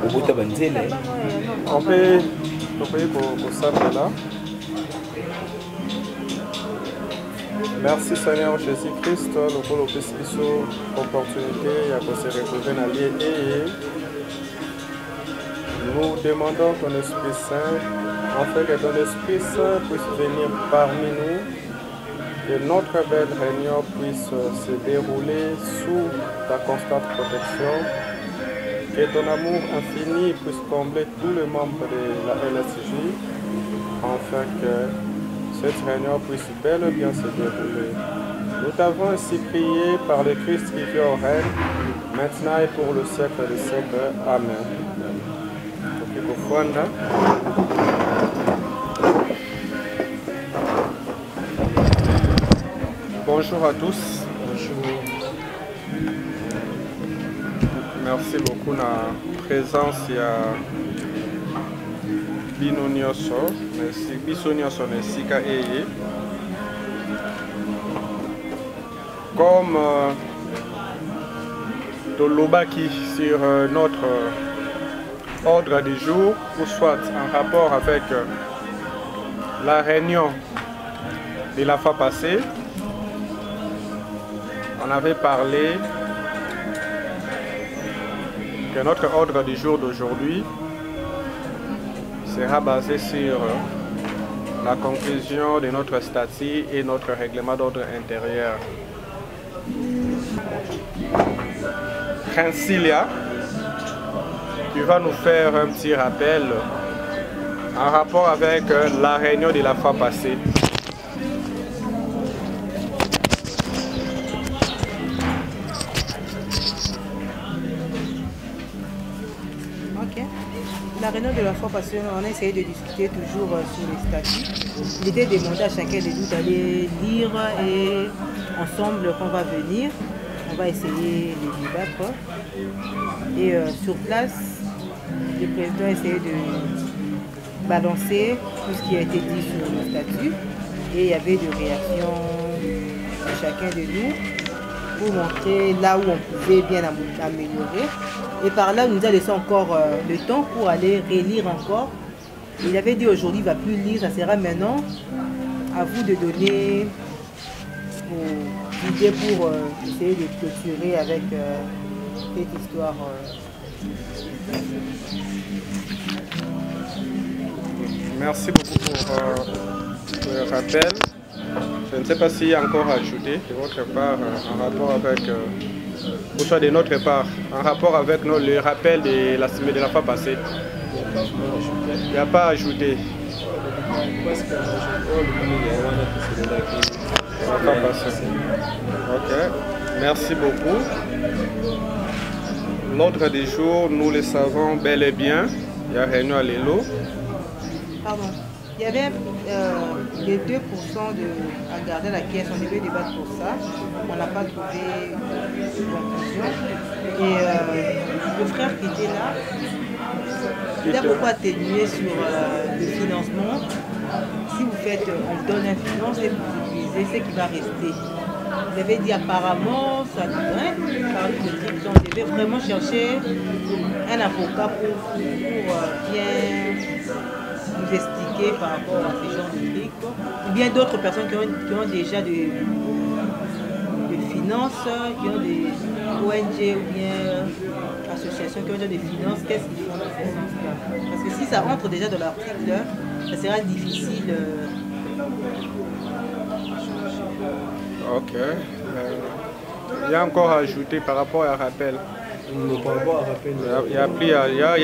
On peut pour ça là. Merci Seigneur Jésus-Christ, nous pour l'opportunité de se retrouver dans l'île et nous demandons ton Esprit Saint, afin que ton Esprit Saint puisse venir parmi nous, que notre belle réunion puisse se dérouler sous ta constante protection, que ton amour infini puisse combler tous les membres de la LSJ, afin que cette réunion puisse bel et bien se dérouler. Nous t'avons ainsi prié par le Christ qui vit au règne, maintenant et pour le siècle des siècles. Amen. Bonjour à tous. Bonjour. Merci beaucoup de la présence. Il y a Binonioso, Bisonioso Nesika Eye. Comme Tolobaki sur notre ordre du jour, ou soit en rapport avec la réunion de la fois passée, on avait parlé que notre ordre du jour d'aujourd'hui sera basé sur la conclusion de notre statut et notre règlement d'ordre intérieur. Francilia, tu vas nous faire un petit rappel en rapport avec la réunion de la fois passée. Ok. La réunion de la fois passée, on a essayé de discuter toujours sur les statuts. Il était demandé à chacun de nous d'aller lire et ensemble, quand on va venir, on va essayer de débattre. Et sur place, le président a essayé de balancer tout ce qui a été dit sur le statut. Et il y avait des réactions de chacun de nous pour montrer là où on pouvait bien améliorer. Et par là, on nous a laissé encore le temps pour aller relire encore. Il avait dit aujourd'hui, il ne va plus lire, ça sera maintenant à vous de donner vos idées pour essayer de clôturer avec cette histoire. Merci beaucoup pour le rappel. Je ne sais pas s'il y a encore à ajouter de votre part en rapport avec, ou soit de notre part, en rapport avec le rappel de la semaine de la fois passée. Il n'y a pas à ajouter. Ok, merci beaucoup. L'ordre du jour, nous le savons bel et bien. Il y a réunion à l'ELO. Pardon. Il y avait les 2% à garder la caisse, on devait débattre pour ça. On n'a pas trouvé de conclusion. Et le frère qui était là, il a beaucoup atténué sur le financement. Si vous faites, on donne un finance et vous utilisez ce qui va rester. Vous avez dit apparemment, ça devrait parler de trucs. On devait vraiment chercher un avocat pour bien nous expliquer par rapport à ce genre de trucs. Ou bien d'autres personnes qui ont déjà de finances, qui ont des ONG ou bien associations qui ont déjà des finances, qu'est-ce qu'ils font dans ce sens-là? Parce que si ça rentre déjà dans l'article, ça sera difficile. Ok. Il y a encore à ajouter par rapport à rappel. Il n'y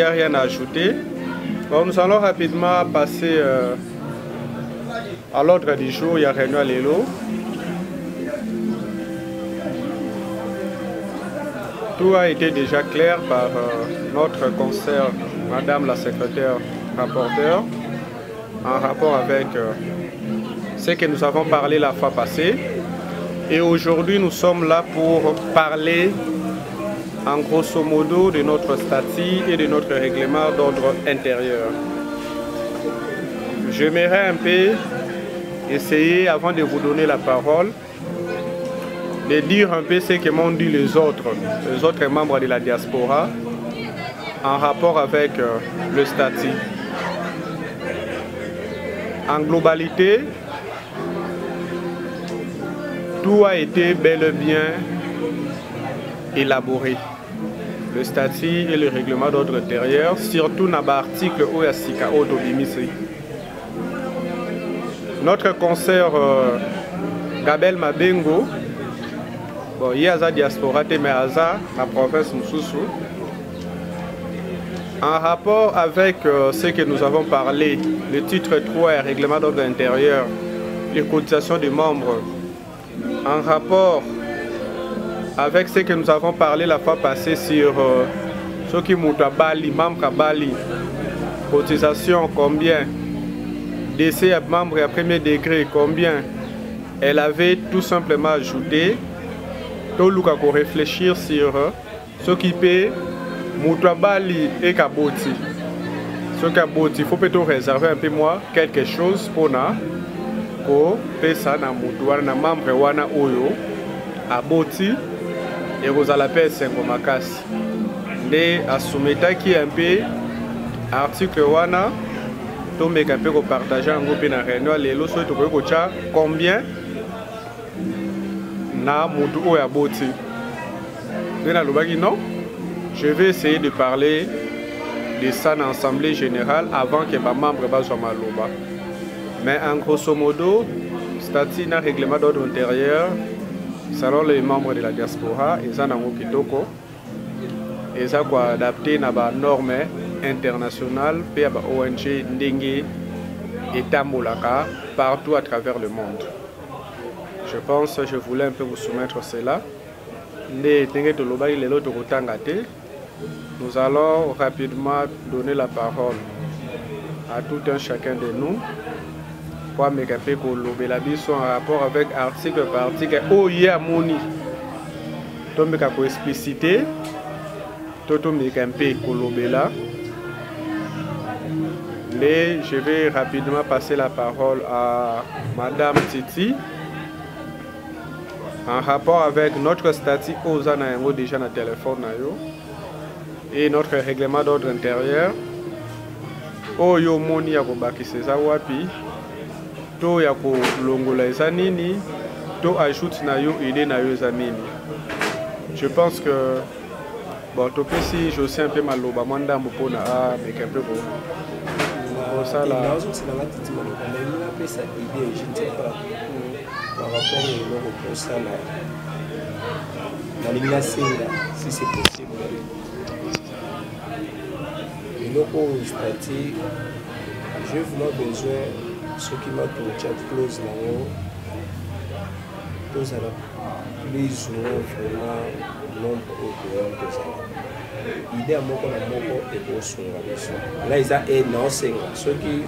a rien à ajouter. Bon, nous allons rapidement passer à l'ordre du jour. Il y a réunion à l'ELO. Tout a été déjà clair par notre conseil, Madame la secrétaire rapporteure, en rapport avec ce que nous avons parlé la fois passée. Et aujourd'hui, nous sommes là pour parler en grosso modo de notre statut et de notre règlement d'ordre intérieur. J'aimerais un peu essayer, avant de vous donner la parole, de dire un peu ce que m'ont dit les autres membres de la diaspora en rapport avec le statut. En globalité, tout a été bel et bien élaboré. Le statut et le règlement d'ordre intérieur, surtout dans l'article où il y a Sika Otobimisi. Notre concert Gabel Mabengo, bon, il y a la diaspora, mais il y a la province Moussoussou. En rapport avec ce que nous avons parlé, le titre 3 et règlement d'ordre intérieur, les cotisations des membres, en rapport avec ce que nous avons parlé la fois passée sur ce qui monte à Bali, membres à Bali, cotisation, combien, décès à membres à premier degré, combien, elle avait tout simplement ajouté, tout le monde réfléchir sur ce qui paie Moutouabali et Kaboti. Ce Kaboti, il faut peut-être réserver un peu moins quelque chose pour nous. Pour ça, na Moutouana, membre wana oyo, à Boti, et vous allez payer 5 makas. Et à soumettre qui un peu, article wana, tout me un peu partager en groupe na réunion, les lots sont combien na Moutou oyo à Boti. Non? Je vais essayer de parler de ça dans l'Assemblée générale avant que les membres soient maloba. Mais en grosso modo, statut dans le règlement d'ordre intérieur, selon les membres de la diaspora, ils ont un kitoko. Ils ont adapté à des normes internationales, puis à ONG Ndenge et Tamolaka partout à travers le monde. Je pense que je voulais un peu vous soumettre cela. Nous allons rapidement donner la parole à tout un chacun de nous pour me rappeler que l'obélabi en rapport avec article par article. Oh, il y a moni. Donc, je vais expliciter. Mais je vais rapidement passer la parole à Madame Titi. En rapport avec notre statut aux anayango déjà dans le téléphone et notre règlement d'ordre intérieur, oh yo moni ya kobaki seza wapi, to ya ko longola ezanini, to ajoute na yo idée na yo ezanini. Je pense que bon to si je sais un peu maloba manda mpo na a mais un peu bon. Ça là. Par rapport au ça la ligne si c'est possible. Et donc au statut, j'ai vraiment besoin ce qui m'a tout chat close là-haut. Tous à la plus ou moins vraiment nombre de ça. L'idée à moi qu'on a beaucoup et pour son là ils ont énormément ceux qui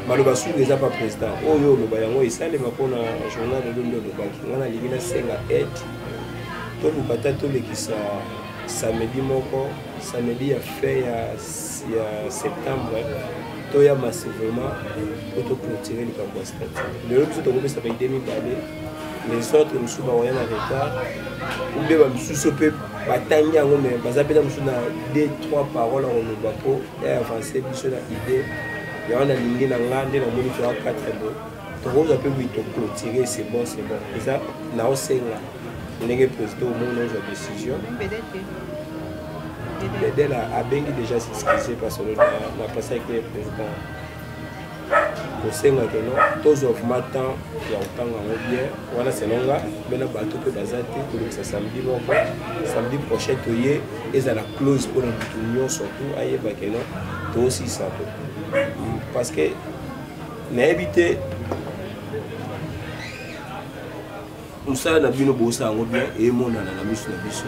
malobasou les a pas président oh yo le bayango isale makona journal de l'homme de baki on a ligina senga aide tout le batato le qui samedi moko samedi a fait ya septembre to ya massivement pour clôturer le campus le autre tout le ça va aider les autres nous sommes en retard ou bien nous sommes batanya ngome bazapeta musuna 2-3 paroles en Lubapo et avancer sur l'idée il y a une ligne dans l'ande dans moni faire 4 mots to vous appelez oui to clôturer c'est bon et ça là on sait là on est président au monde de décision Bédel a bien déjà s'excuser parce que la passé avec le président au senga que non tous of matin il y a autant en bien voilà c'est longa mais la bateau que bazate pour que ça samedi prochain toyer et ça la close pour l'union surtout aïe bakeno to aussi ça parce que n'éviter nous ça na bino bossa ngo bien et mon na miso na biso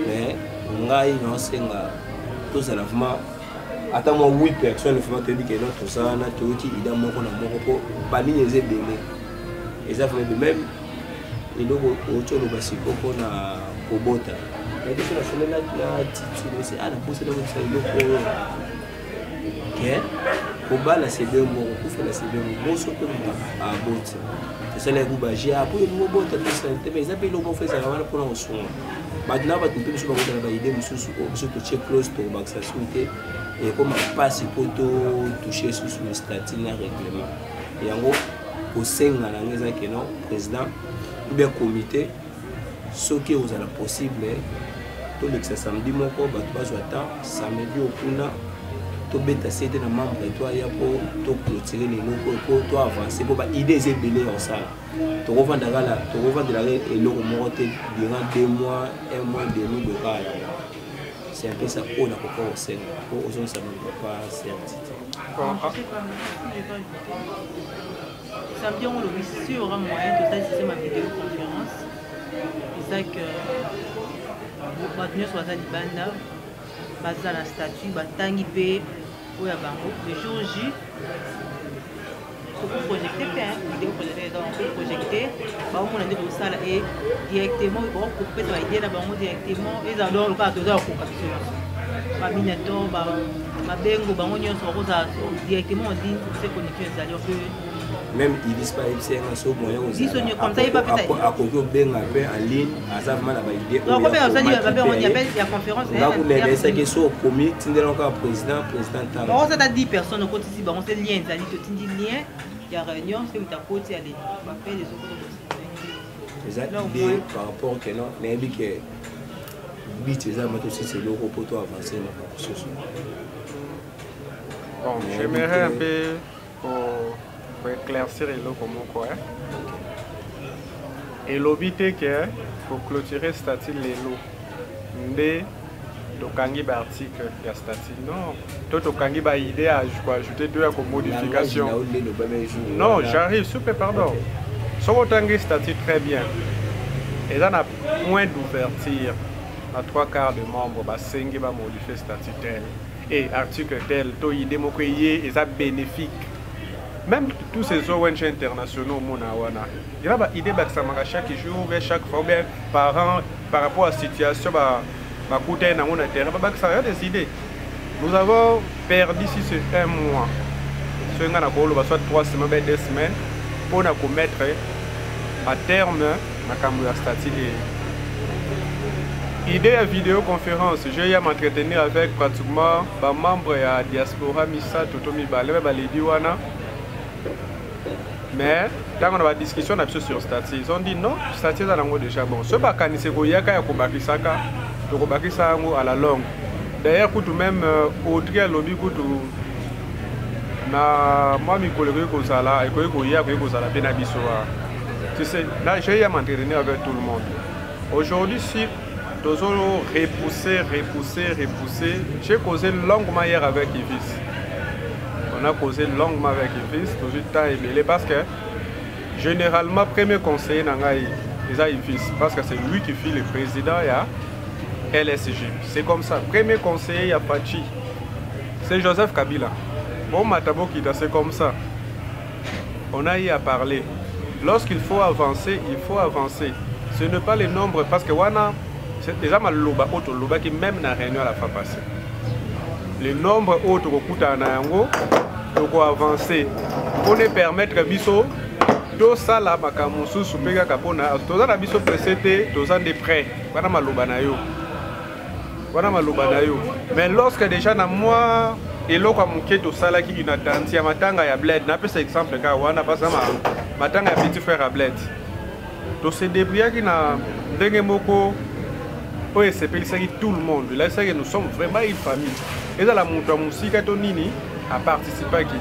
mais ngai non senga tout ça vraiment attends moi 8 personnes vraiment te dit que non tout ça na tout qui ida moko na moko ba ligne les belé et ça fait de même et donc autre le basiko na kobota et donc la semaine là titi c'est à la poste de ça il faut que kobala c'est deux mots pour faire la c'est deux mots surtout à bota c'est ça les goubagia pour le mot bota tout ça mais ils appellent le bon fait ça pour nous Maintenant, on peut se battre dans l'idée, monsieur toucher close pour baxation et comme passe pour toucher sur le statut et règlement. Et en gros, au sein de la président ou bien comité, ce qui est possible, tout le samedi, mon corps, samedi au Kuna, tout bête assez de membre et toi, pour clôturer les locaux, pour avancer, pour idées et belé en ça. Tu revends de la et l'eau monté durant 2 mois, 1 mois, 2 mois. C'est un peu ça qu'on a encore au sein. Pour aujourd'hui, ça ne va pas certifier. Samedi, on le vit sur un moyen, tout ça, c'est ma vidéoconférence. C'est ça que nous sommes à Libanda, basé à la statue, Batangi P, ou à Bango. Le jour J, on peut projeter, vidéo projeter, on a des salles et directement, on peut couper la idée là-bas directement, et ça donne le cas de la cocation. Ma minato, ma bengo, on y a directement en ligne pour se connecter aux alliés. Même ils disent pas que c'est un saut moyen aux alliés. Comme ça, il va peut-être. À côté ben en ligne, à ça vraiment la idée. Donc combien ça dit il y a conférence là vous les ça qui sont commis, tu encore président. Bon ça t'a 10 personnes au côté ici, bon c'est lien, ça dit que tu dis lien. Il y a réunion, c'est où tu as côté aller. On va faire les autres. C'est l'idée par rapport à non, mais que but c'est ça aussi c'est le repos pour avancer dans ce sens. Bon, j'aimerais un peu pour éclaircir les lots comme quoi. Et l'obité que pour clôturer statut les lots. Mais tokangi ba article ya statut non toi tokangi ba idée à ajouter 2 modifications. Non, j'arrive super pardon. So tokangi statut très bien. Et là on a point d'ouverture à 3/4 de membres ba sengi ba modifier statut tel et article tel to idée moko yé et ça bénéfique. Même tous ces ONG internationaux mona wana. Il y a ba idée ba samaka chaque jour et chaque fois par an par rapport à la situation ba des idées. Nous avons perdu si c'est 1 mois. Ce soit 3 semaines, 2 semaines pour nous mettre à terme la statut. Idée à vidéoconférence, je vais m'entretenir avec pratiquement les membres de la diaspora Misa Totomi Balé Balediwana. Mais quand on a une discussion sur le statut, ils ont dit non, le statut est déjà bon. Ce n'est pas quand c'est à la longue. D'ailleurs, même autre lobby na mami collègue ko sala et ko ya ko sala benabiso. Tu sais, là j'ai m'entraîner avec tout le monde. Aujourd'hui, si nous allons repousser, j'ai causé longuement hier avec Yves. On a causé longuement avec Yves, toujours temps et parce que généralement premier conseiller nangai Yves parce que c'est lui qui fait le président ya LSG. C'est comme ça. Premier conseiller, il y a Pachi. C'est Joseph Kabila. Bon, Matabo qui c'est comme ça. On a eu à parler. Lorsqu'il faut avancer, il faut avancer. Ce n'est pas les nombres, parce que Wana, c'est déjà mal loba auto loba qui même n'a réunion à la fin passée. Les nombres autres au Kuta Nayango, donc avancer. Pour nous permettre biso, tout ça là, Makamusu, Soupega Kapona, tout ça là, biso précédé, tout ça des prêts. Wana maloba na yo. Mais lorsque déjà na moi et l'eau comme tout ça là qui une attente ya matanga ya bled na pesa exemple ka wana pasa matanga ya petit frère à bled to se débrouiller qui na ndenge moko o SPL c'est tout le monde là c'est que nous sommes vraiment une famille et là la monto musique to nini a participer qui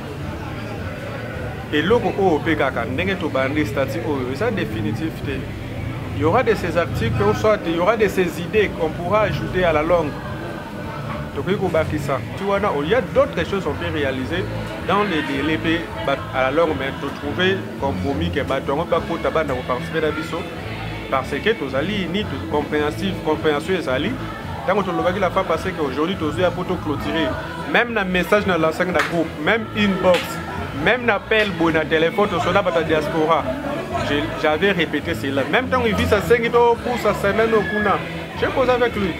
et loko o pekaka ndenge to bandi statut o ça définitif. Il y aura de ces articles, soit il y aura de ces idées qu'on pourra ajouter à la longue. Donc tu vois, il y a d'autres choses qu'on peut réaliser dans les délais à la longue, mais de trouver compromis que on va participer à l'abissou parce que tous alliés ni tout compréhension les alliés. Tant que tu la fois passé qu'aujourd'hui tu as pour clôturer, même dans message dans l'ensemble de groupe, même inbox, même appel bon téléphone, tu sois dans la diaspora. J'avais répété cela. Même temps, il vit sa 5 euros pour sa semaine au Kuna. J'ai posé avec lui.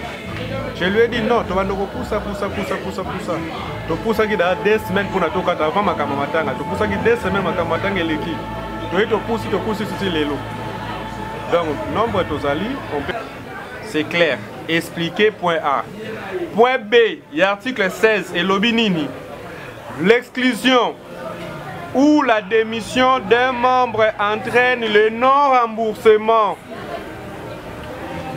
Je lui ai dit non, tu vas nous pour ça. Tu pousses qui dans 2 semaines pour nous toquer avant ma camamatanga. Tu pousses qui 2 semaines ma camamatanga et l'équipe. Tu pousses sur les lots. Donc, nombre de tos alliés, c'est clair. Expliquer, point A. Point B, il y a article 16 et l'obinini. L'exclusion ou la démission d'un membre entraîne le non-remboursement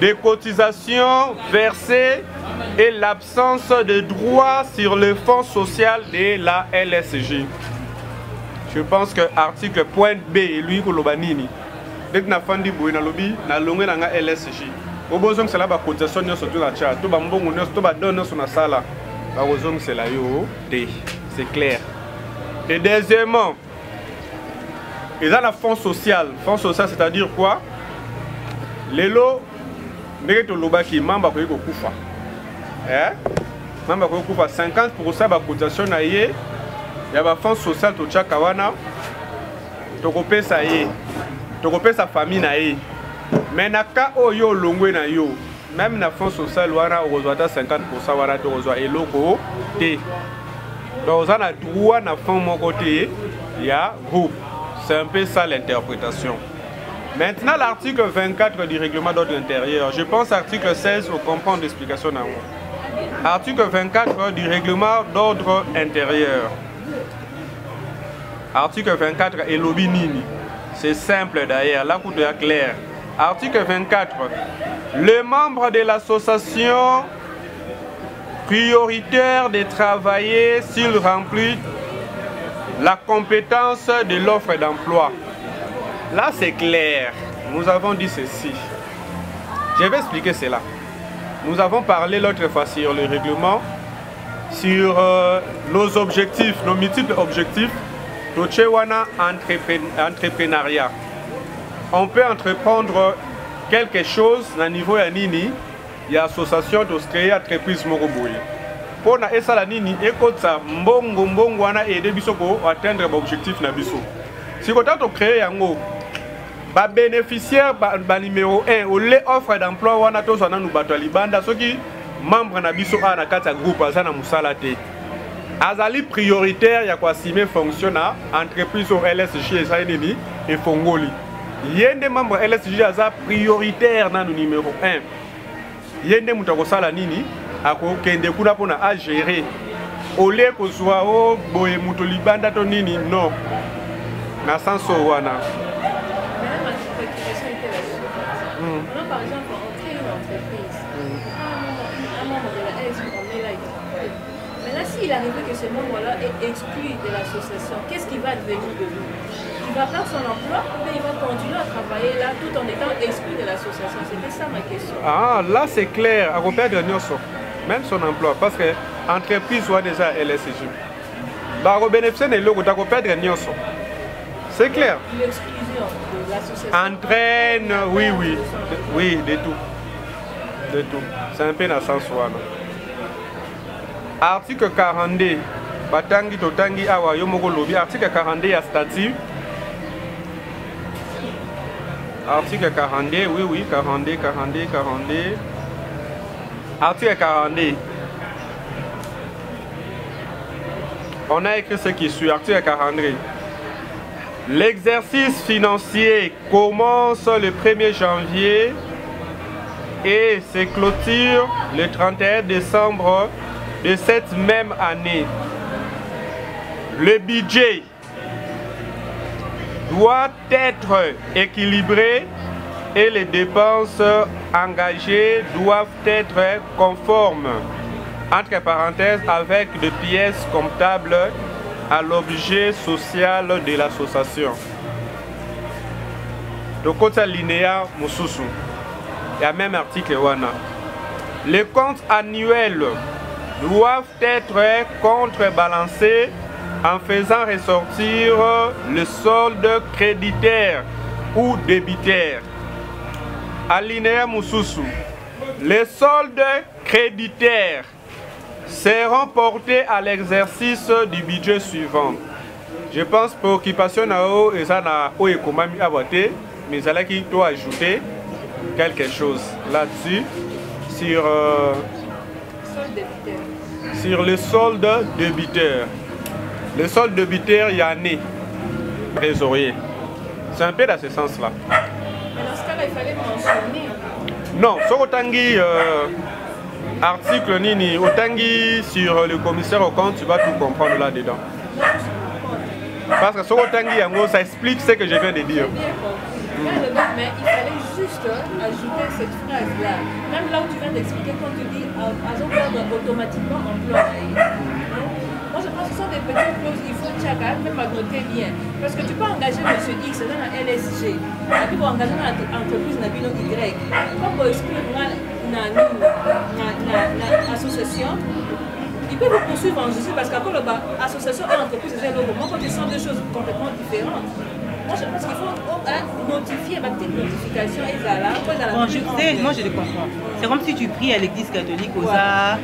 des cotisations versées et l'absence de droits sur le fonds social de la LSJ. Je pense que l'article point B est lui pour l'Obanini. Dès que nous avons dit que nous avons la LSJ, nous avons besoin de la cotisation sur la chat. Nous avons besoin de la sur la salle. Nous avons besoin de la D. C'est clair. Et deuxièmement, il y a le fonds social. Fonds social, c'est-à-dire quoi? Les lots, nous avons des membres qui ont 50% de la cotisation. Il y a un fonds social qui est kawana, qui sa famille. Mais na ka oyo longwe na yo, même na fonds social wana ozwa 50% wana to ozwa eloko te. Donc on a droit na fonds mon côté, il y a groupe. C'est un peu ça l'interprétation. Maintenant l'article 24 du règlement d'ordre intérieur, je pense article 16 au comprendre l'explication na moi. Article 24 du règlement d'ordre intérieur. Article 24 et l'obinini. C'est simple d'ailleurs, là vous devez clair. Article 24. Le membre de l'association prioritaire de travailler s'il remplit la compétence de l'offre d'emploi. Là c'est clair. Nous avons dit ceci. Je vais expliquer cela. Nous avons parlé l'autre fois sur le règlement, sur nos objectifs, nos multiples objectifs. Entrepreneuriat. On peut entreprendre quelque chose à niveau ya nini, il y a association de créer entreprise moroboye. Pour na esa la nini ekota mbongo wana aider biso ko atteindre l'objectif na biso. Si ko to créer yango ba bénéficiaire ba numéro 1 au les offre d'emploi wana to zana nu bato libanda soki membre na biso a na kata groupe azana musala te. Azali prioritaire ya kwa sime fonction na entreprise au LSJ esaini et fongoli. Yende membre LSJ aza prioritaire na numéro 1. Yende mutako sala nini ako kende kuna pona a gérer. Ole ko zwa o boye muto libanda to nini non. Na senso wana. Par exemple, on crée une entreprise. Un membre de la LSJ, on met là. Mais là, s'il arrive que ce membre-là est exclu de l'association, qu'est-ce qui va devenir de lui? Il va perdre son emploi, mais il va continuer à travailler là tout en étant exclu de l'association. C'était ça ma question. Ah, là c'est clair. À perdre même son emploi, parce que l'entreprise soit déjà LSJ. Bah, au bénéfice de l'eau, tu as perdre c'est clair. L'exclusion de l'association entraîne, oui, de tout. De tout. C'est un peu dans le sens où. Article 42. Batangi totangi awa yomoko lobi. Article 42 à statut. Article 42, oui, 42. Article 42. On a écrit ce qui suit. Article 42. L'exercice financier commence le 1er janvier et se clôture le 31 décembre de cette même année. Le budget doit être équilibré et les dépenses engagées doivent être conformes, entre parenthèses, avec des pièces comptables à l'objet social de l'association. De côté linéaire, Moussousou, il y a même article Wana. Les comptes annuels doivent être contrebalancés en faisant ressortir le solde créditaire ou débitaire. Alinéa Moussousou. Les soldes créditaires seront portés à l'exercice du budget suivant. Je pense pour occupation nao et ça na oekomami aboté, mais ça là qui doit ajouter quelque chose là-dessus sur le solde débiteur. Le solde débiteur, il y a né trésorier. C'est un peu dans ce sens-là. Mais dans ce cas-là, il fallait mentionner. Non, sur Otangi, article Nini, Otangi sur le commissaire au compte, tu vas tout comprendre là-dedans. Parce que sur Otangi, ça explique ce que je viens de dire. Mais il fallait juste ajouter cette phrase-là. Même là où tu viens d'expliquer, quand tu dis automatiquement emploi. Moi, je pense que ce sont des petites clauses qu'il faut même noter bien. Parce que tu peux engager M. X dans la LSG, et puis pour engager l'entreprise dans Y. Comme pour expliquer l'association, il peut vous poursuivre en justice parce qu'après l'association et l'entreprise, c'est le moment quand ils sont deux choses complètement différentes. Moi, je pense qu'il faut notifier ma petite notification et là. Moi, je le comprends. C'est comme si tu pries à l'église catholique aux arts,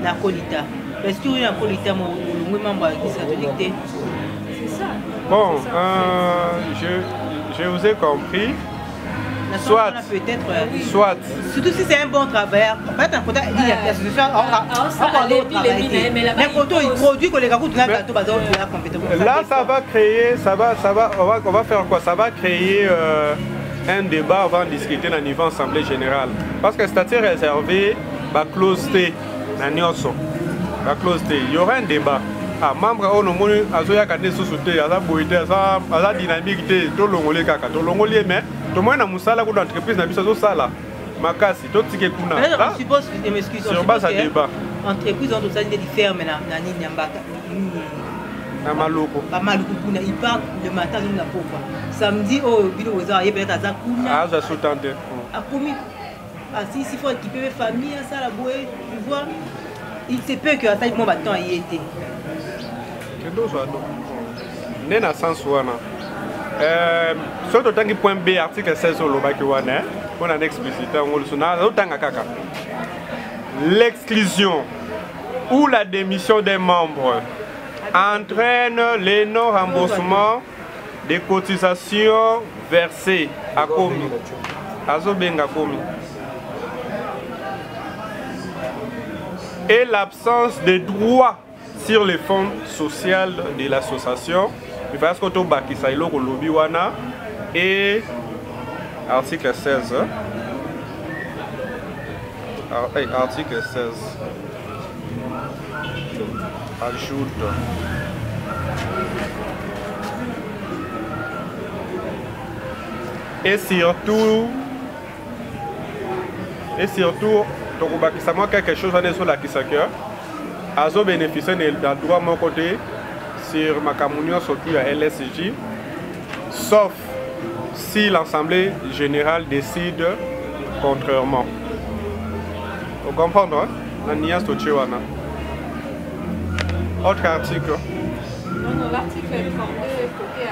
la colita. Est-ce que la colita, mon membre à l'église catholique, c'est ça. Bon, je vous ai compris. Soit. Surtout si c'est un bon travailleur. En fait, un côté, il y a l'association, mais quand il produit que les gars, là, ça va créer, on va faire quoi? Ça va créer un débat avant de discuter au niveau assemblée générale. Parce que c'est réservé la clause T, la clause T. Il y aura un débat. Ah, membre au nombre azoya kane sous-souté, à la boïté, à la dynamique, tout le monde kaka, tout le monde mais tout le monde a moussala pour l'entreprise n'a pas ça là. Makasi, tout ce qui est kuna. Je suppose, je m'excuse. Sur base à débat. Entreprise ont ça des fermes na Nyambaka. Na Maloko. Pas Maloko kuna, il part le matin dans la pauvre. Samedi au bureau aux arts, il peut être à Zakuna. Ah, je suis tenté. A commis. Ah si, il faut équiper les familles, ça la bouée, tu vois. Il se peut que à taille mon bâton y était. Né na sens wana soto tangi point B article 16 au lobaki wana on a explicité on le sona otanga kaka l'exclusion ou la démission des membres entraîne le non-remboursement des cotisations versées à Komi azobenga Komi et l'absence de droits sur les fonds sociaux de l'association, il faut que tu bakisa iloko lobby wana et article 16. Article 16. Ajoute. Et surtout, tu bakisa moi quelque chose sur la kisaka. Azo bénéficier d'un droit mon côté sur ma communion surtout à LSJ, sauf si l'Assemblée générale décide contrairement. Vous comprenez, hein? La niance de Tchewana. Autre article. Non, l'article 32, côté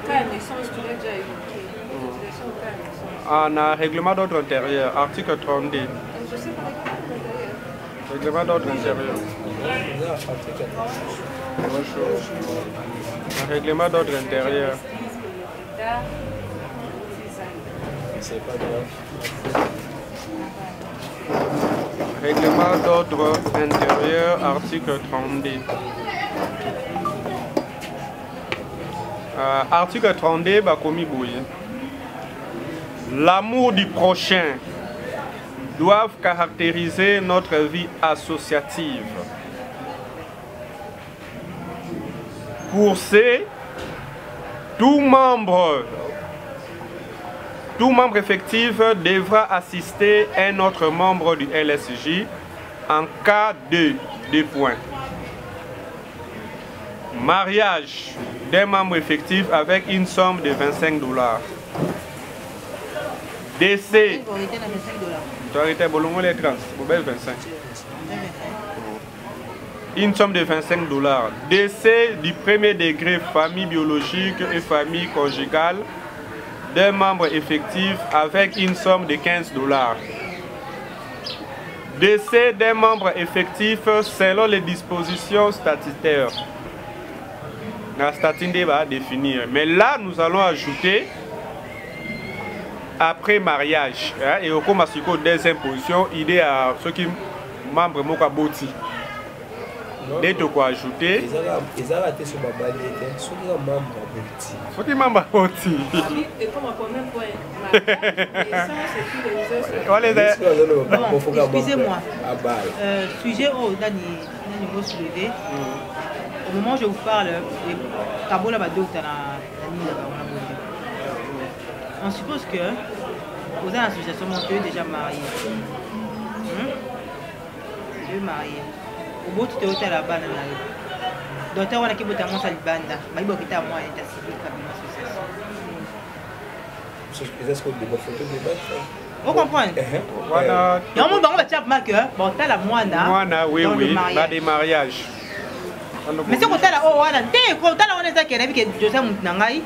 cas de naissance, tu l'as déjà évoqué. Ah, un règlement d'ordre intérieur, article 32. Je sais pas. Règlement d'ordre intérieur. Un règlement d'ordre intérieur. Règlement d'ordre intérieur, article 32. Article 32, Bakomi Bouye. L'amour du prochain doivent caractériser notre vie associative. Pour ce, tout membre effectif devra assister un autre membre du LSJ en cas de 2 points. Mariage d'un membre effectif avec une somme de $25. Décès. Tu as arrêté Bolongo les 30, 25. Une somme de $25. Décès du premier degré, famille biologique et famille conjugale d'un membre effectif avec une somme de $15. Décès d'un membre effectif selon les dispositions statutaires. La statut va définir. Mais là, nous allons ajouter après mariage, hein, et au cours des impositions, idée à ceux qui membres Mokaboti. Dès que quoi ajouter. Ils ont raté sur ma balle. Sur la maman petit. Faut qu'il m'en bâti. Et comme un premier point. Et ça, c'est tous les Bon, excusez-moi. Sujet au niveau soulevé. Au moment où je vous parle, Kabola Badouk on suppose que vous avez une association monteuse déjà mariée. Deux mariés. Au bout de tout à la bande. Docteur, on a qui bout à mon salibanda. Mais il faut quitter à moi et t'assister comme une association. Est-ce que vous photo de débat? Vous comprenez? Voilà. Et on va dire que bon, t'as la moine. Oui, oui, pas des mariages. Mais c'est quand t'as la oh, quand t'as la on est ça qui est avec Joseph Moutangai.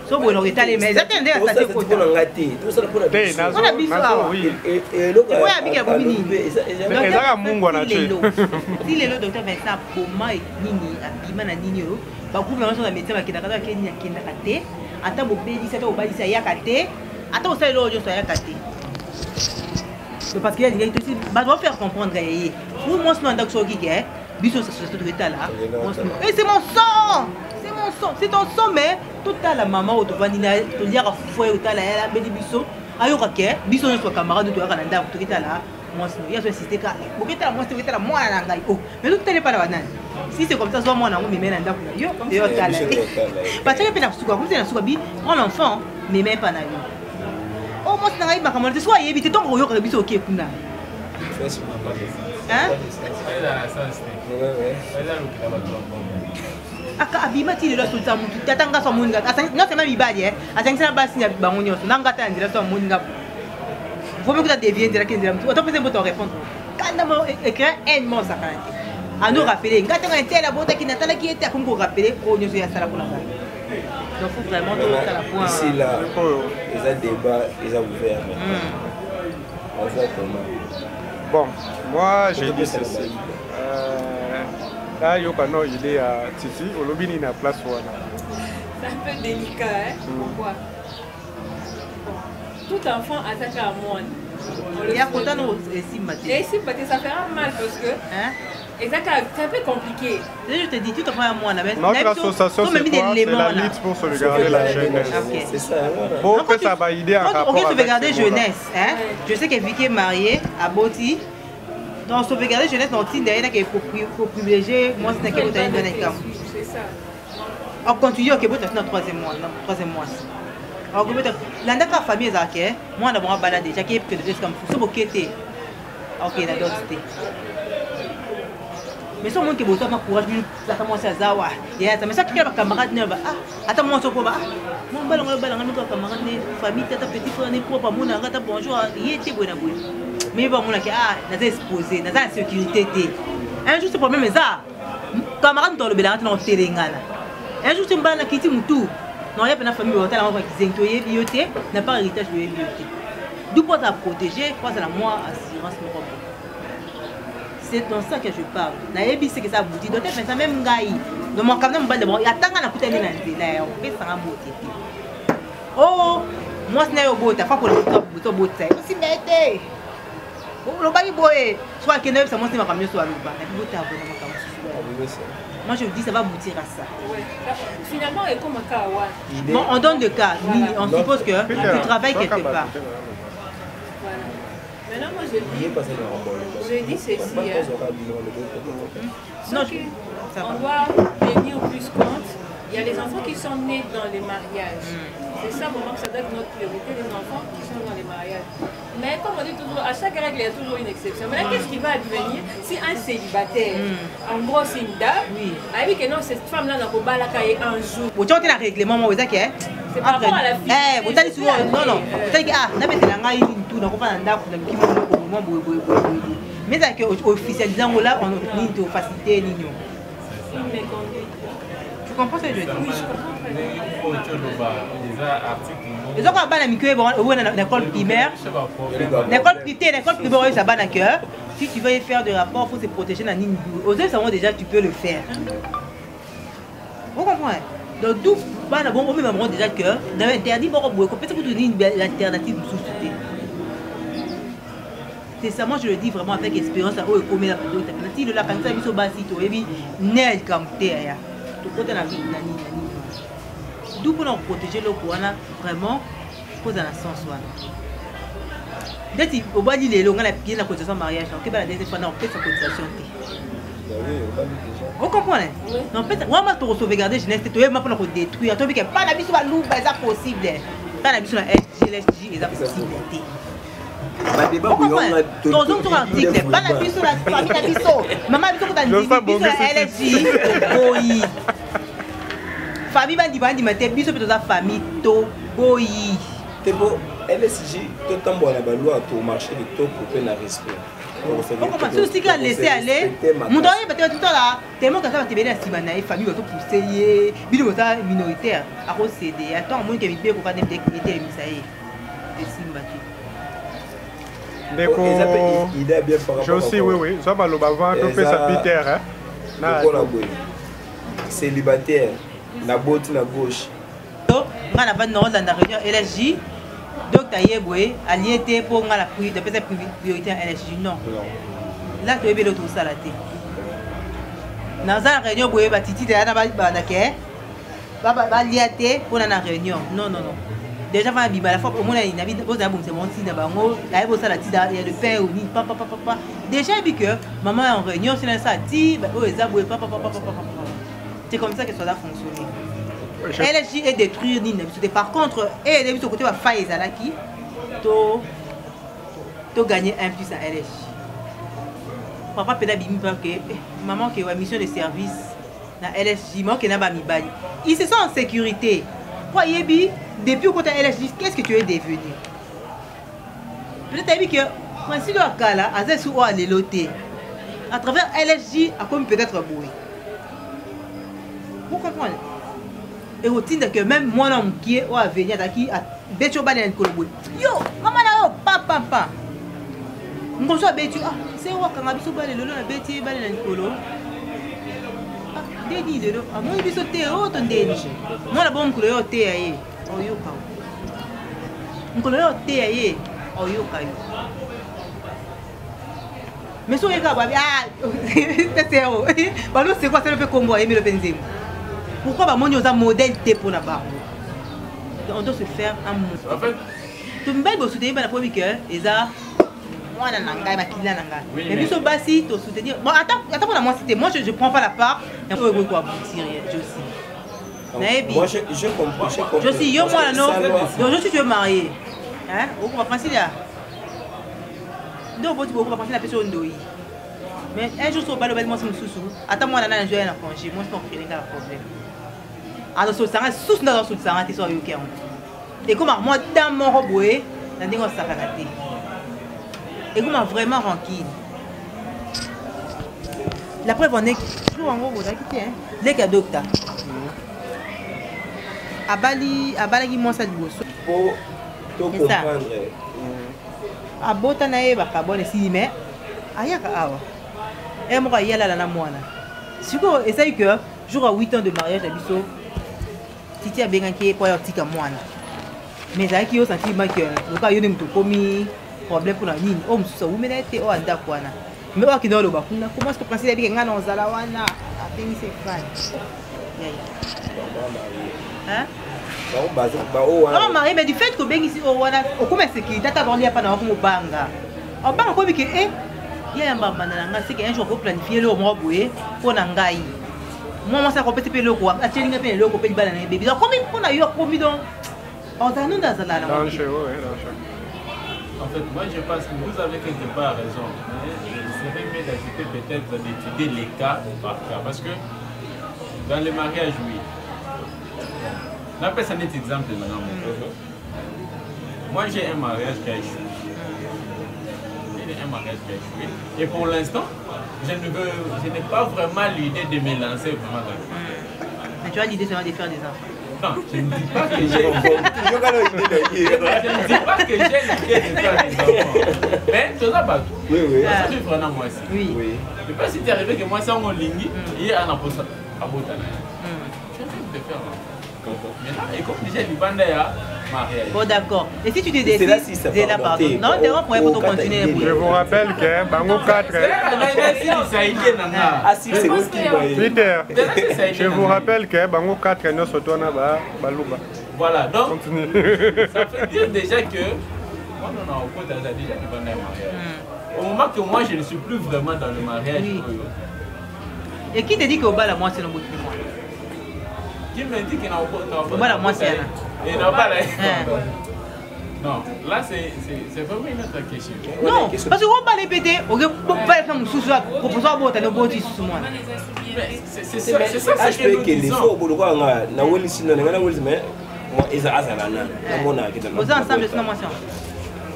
So bon, on est allé, mais ça t'aide à passer pour ça. On a vu ça. Oui. Et le quoi avec la commune? Mais ça mungu na tu. Si le docteur Vincent Poma et Nini, Abima Nini, ba gouvernement sur la médecine qui n'a pas Kenya qui n'a pas été. Attends, mon bébé, ça au bas, ça y a caté. Attends, ça l'autre, ça y a caté. Parce qu'il y a des gens qui doivent faire comprendre. Pour moi, c'est un docteur qui est. Biso, c'est tout état là. Et c'est mon sang! C'est mon sang! C'est ton sang, mais tout à la maman, au toit, il a fouet au tal, elle a béni biso. Ayo kake, biso ne soit camarade de toi, Canada, tout état là. Moi, il y a ce système là. Pour que tu moi, c'est là, moi, là, mais tout n'est pas là. Si c'est comme ça, soit moi, on me met là, yo, yo, tal. Parce que la souka, comme c'est la souka, prends l'enfant, mais même pas là. Oh, moi, c'est ma camarade, soit éviter ton royaume, le biso, ok, kuna. Hein? Aka abima ti lelo sulta mutu tatanga so muninga non c'est même ibadi asangisa basi ya bangonyo nangata ndira so muninga faut même que tu deviennes de la kindira mutu autant peut te répondre quand moi écrit un mot ça quand ando rappeler ngata ngata la bota qui natala qui était comme pour rappeler ko nyoso ya sala kuna donc faut vraiment tout ça la point ici là ils ont débat ils ont ouvert on voit comment. Bon, moi j'ai dit ceci. Là, Yokano, il est à Titi, au lobby, il est à place Wana. C'est un peu délicat, hein? Pourquoi? Tout enfant attaque à moi. Il y a pourtant aussi matin. Et si ça fera mal parce que. Exactement, c'est un peu compliqué. Je te dis, tout enfant à moi. Notre association, c'est quoi? C'est la lutte pour sauvegarder la jeunesse. C'est ça. Bon, on peut s'abaïder en rapport avec sauvegarder jeunesse. Je sais que Vicky est mariée à Boti. Donc, sauvegarder jeunesse, dans le titre derrière, il faut privilégier. Moi, c'est un peu de temps. C'est ça. On continue, ok, vous êtes dans le troisième mois. Alors, la famille est ok. Moi, on a vraiment baladé. J'ai qui est que de deux comme ça. C'est ok, ok, il y a d'autres. Mais si on montre que vous avez courage, ça commence à zawa. Mais ça, qui est ma camarade, attends, moi, je ne sais pas. Mon ballon, camarade, famille, tata, petit frère, propre, mon angata, bonjour, il était bon à vous. Mais bon, on a exposé, on a la sécurité. Un jour, c'est pour même ça. Camarade, dans le bélan, on a télégana. Un jour, c'est un balan qui dit tout. Non, il y a pas de famille, on a bioté, n'a pas héritage de bioté. D'où pour la protéger, croise à la moi, assurance, mon robot. C'est dans ça que je parle. La EBI, c'est que ça vous dit. Donc, ça même Gaï. Donc, mon camarade, il y a tant qu'on a coûté là, on fait ça en beauté. Oh, moi, ce n'est pas beau, tu as pas pour le beau. Si, mais le bail boy, soit que neuf, ça moi c'est ma famille soit le bas. Moi je vous dis ça va aboutir à ça. Finalement, et comme un cas, bon, on donne le cas, on suppose que tu travailles quelque part. Voilà. Maintenant, moi je dis ceci. Non, on doit tenir plus compte. Il y a les enfants qui sont nés dans les mariages. C'est ça vraiment que ça doit être notre priorité, les enfants qui sont dans les mariages. Mais comme on dit toujours, à chaque règle, il y a toujours une exception. Maintenant, qu'est-ce qui va advenir si un célibataire, en gros, c'est une dame, elle dit que non, cette femme-là n'a pas la cahier un jour. Vous avez un règlement, moi, vous êtes c'est par rapport à la fille. Vous avez souvent, non, vous avez dit, n'a pas été la gagne, tout, n'a pas un dame, qui m'a dit, au moment où mais officialisant, on a une facilité, l'union. Tu comprends ce que je dis? Oui, je comprends très bien. Les autres ont une école primaire, l'école primaire, ça va dans cœur. Si tu veux faire des rapports, il faut se protéger dans la ligne. Aux autres, déjà, tu peux le faire. Vous comprenez? Donc, d'où on peut déjà cœur, dans l'interdit, peut-être que vous donner une alternative de société. ça, moi je le dis vraiment avec expérience. Oh, comme la si le la quand ça biso basi to ebi nel kamte ya. To côté na nani. D'où pour nous protéger le coana vraiment cause dans la sens wana. Dès que au bas dit les longs on a pied la cotisation mariage, OK ba la deuxième fois on peut sa cotisation. Vous comprenez? Non, en fait, moi, je vais sauvegarder jeunesse, tu vas pour détruire. Tu vas pas d'habitude à loup, c'est possible. Pas d'habitude à LG, c'est possibilité. Vous comprenez? Ton zone sur l'article, pas d'habitude sur la famille d'habitude. Maman, tu as dit, sur la LG, oui. Famille, bandi, mais tu es biso pour ta famille, to, oui. Tu es beau, LSJ, tu as un loi au marché de top pour faire un respect. Si aussi qu'à laisser aller, mon dernier peut-être tout là, tellement que ça va te bénir à Simana et famille va te pousser, bidou ça minoritaire, à cause CD, attends moins que bien pour pas être misaï. Et Simbatu. D'accord. Je aussi, oui, ça va le bavard, tu fais sa Peter, hein. Célibataire, la botte, la gauche. Donc, on a dans la réunion LSJ. Donc, tu as allié pour la priorité à LSJ. Non. Là, tu as vu l'autre salaté. Dans la réunion, tu as dit que tu as lié pour la réunion. Non. Déjà, la fois pour moi, il y a le père ou ni papa. Déjà, vu que maman est en réunion, c'est ça, c'est comme ça que ça doit fonctionner. LSJ est détruire Nina. Par contre, elle est côté de Faïs Alaki, tu gagner un plus à LSJ. Papa peut dire que maman qui a mission de service dans LSJ, maman qui n'a pas mis bail. Ils se sont en sécurité. Depuis le côté LSJ, qu'est-ce que tu es devenu? Peut-être que si tu as un cas là, à travers LSJ, à comme peut-être boué. Vous comprenez? Et au titre que même moi qui est à venir qui a bécho balé en colo. Yo, maman là papa. On conçoit bécho c'est quoi quand abiso balé le na béti balé en colo. Ah, dédi de lo. Ah moi biso té o ton dédi. Moi la bon colo yo té ayé. O yo ka. On colo yo té ayé. O yo ka yo. Mais so yeka ba c'est o. Ba lo c'est quoi ça le fait combo ayé mais le benzem. Pourquoi on a un modèle pour la barre? On doit se faire un mot. En fait, tu me dis que tu soutenir la première cœur, et ça, moi, je suis mais puis, tu dois soutenir. Bon, attends pour la moi, moi, je ne prends pas la part. Il faut que quoi aboutir, je aussi. Moi, je comprends. Je suis, yo, moi, non. Donc, je suis, tu es marié. Hein? On va penser là. Donc, on va penser la personne d'Oï. Mais un jour, sur le bâtiment, c'est mon sous-sous. Attends-moi, on a un joyeux congé. Moi, je ne peux pas problème. Alors, sur le sang, sous dans le sang, tu es sur le cœur. Et comment moi, dans mon robot, dans des gens qui sont et comment vraiment ranquille. La preuve, on est toujours en gros, les cadeaux que tu as. Abali, moi, ça de beau. Pour comprendre. Abota na eba kabone si mais ayaka awa. Et moi, il y a la moine. Si vous essayez que, jour à 8 ans de mariage, abisso, si tu as bien gagné pour un petit moine. Mais ça qui est aussi un que le cas il y a un problème pour la ligne. Oh, ça vous mettez au anda quoi na. Mais au qui dans le bas, comment est-ce que penser les bien dans zalawana, à tenir ses fans. Hein? Non, Marie, mais du fait que bien ici au wana, au comment c'est qui data dans pas dans au banga. Au banga quoi que il y a un bambana c'est qu'un jour pour planifier le mois boué pour nangai. Moi ça compétit pe le quoi, a tchélinga pe le ko pe bana na bébé. Comme on a eu comme donc on a nous dans la dans le show, oui, dans le show. En fait, moi je pense que vous avez quelque part raison. Il serait mieux d'ajouter peut-être d'étudier les cas par cas. Parce que dans le mariage, oui. Là, c'est un exemple maintenant. Moi j'ai un mariage qui a échoué. Un mariage qui a échoué. Et pour l'instant, je n'ai pas vraiment l'idée de me lancer vraiment dans le mariage. Mais tu as l'idée seulement de faire des enfants. Non, je ne dis pas que j'ai l'idée de faire des enfants. Mais tu n'as pas tout. Oui, oui. Ça fait vraiment moi aussi. Oui. Oui. Je ne sais pas si tu es arrivé que moi, ça, on ligne, il y a un apôtre à Botana. Je rêve de faire l'enfant. Et comme déjà du banda ya mariage. Bon d'accord. Et si tu te décides, c'est là pardon. Non, t'es en point pour continuer. Je vous rappelle que Bango 4. Peter, je vous rappelle que Bango 4 nous sortons là Baluba. Voilà, donc ça veut dire déjà que moi non au côté déjà du banda mariage. Au moment que moi je ne suis plus vraiment dans le mariage. Et qui te dit que au bas la moitié c'est le bout de moi? Qui me dit qu'il n'a pas Voilà, moi c'est là. Et n'a pas la. Non, là c'est vraiment une autre question. Non, parce que on va les péter, on va faire un sous ça, proposer à boire, t'as le botti sous moi. C'est ça je peux que les faux pour le quoi na weli sino na weli mais moi isa azala na mon na kita. Vous ensemble c'est moi ça.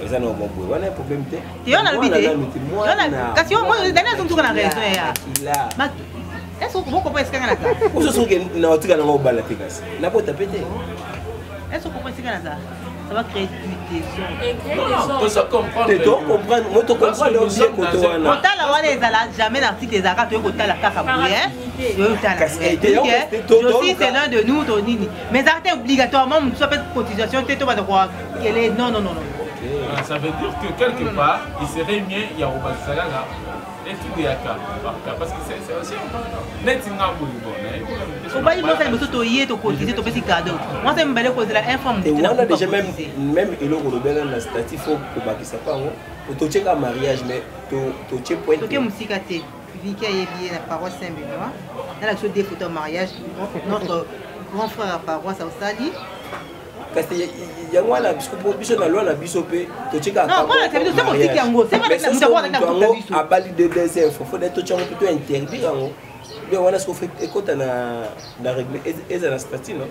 Isa no mon boy, wana problème té. Tu en as le bité. Kasi moi dernière temps tu na raison ya. Est-ce que vous comprenez ce qu'il y a là? Où se sont que na otika na ngobala tekasi. Na pota pété. Est-ce que vous comprenez ce qu'il y a là? Ça va créer des gens. Non, tu comprendre. Tu comprends, moi tu comprends l'objet que tu as. Quand la wale ezala jamais l'article des arats tu ko tala kaka bouye. Aussi c'est l'un de nous ton nini. Mais arrêtez obligatoirement tu fait cotisation tu vas devoir quelle est non. Ça veut dire que quelque part il serait mieux il y a au Basalaga. Parce que c'est aussi un peu on va dire que nous sommes tous les cotiser tout petit cadeau. Moi c'est me belle cause la informe. Et on a déjà même il au Robert dans la statif faut que ça pas au checker mariage mais to check point. OK musika té Vika est la paroisse Saint-Benoît. Dans la chose des photos mariage notre grand frère à paroisse au Sali. Parce qu'il y a moi là puisque pour biso na loi na biso pe to checker non voilà c'est ça aussi qui ango c'est pas que nous avons dans biso à bali de des infos faut d'être tout plutôt interdit ango mais on a ce qu'on fait écoute na règle et la statut non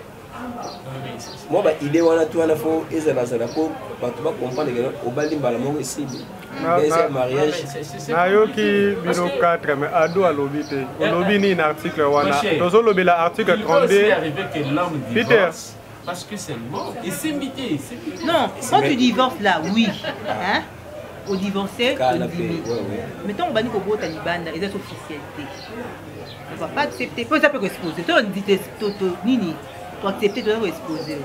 moi bah idée on a tout on a faut et ça la pour tu vas comprendre que au bali mbala mo cible deuxième mariage nayoki bino 4 mais ado a lobby te lobby ni article wana tozo lobby la article 32 Peter. Parce que c'est mort. Et c'est mité. Non, quand tu divorces là, oui. Hein? Au divorcer, on dit. Mettons, on va dire qu'au Taliban, ils ont officialité. On ne va pas accepter. Peu ça peut exposer. Toi, on dit Nini, tu acceptes, tu dois exposer.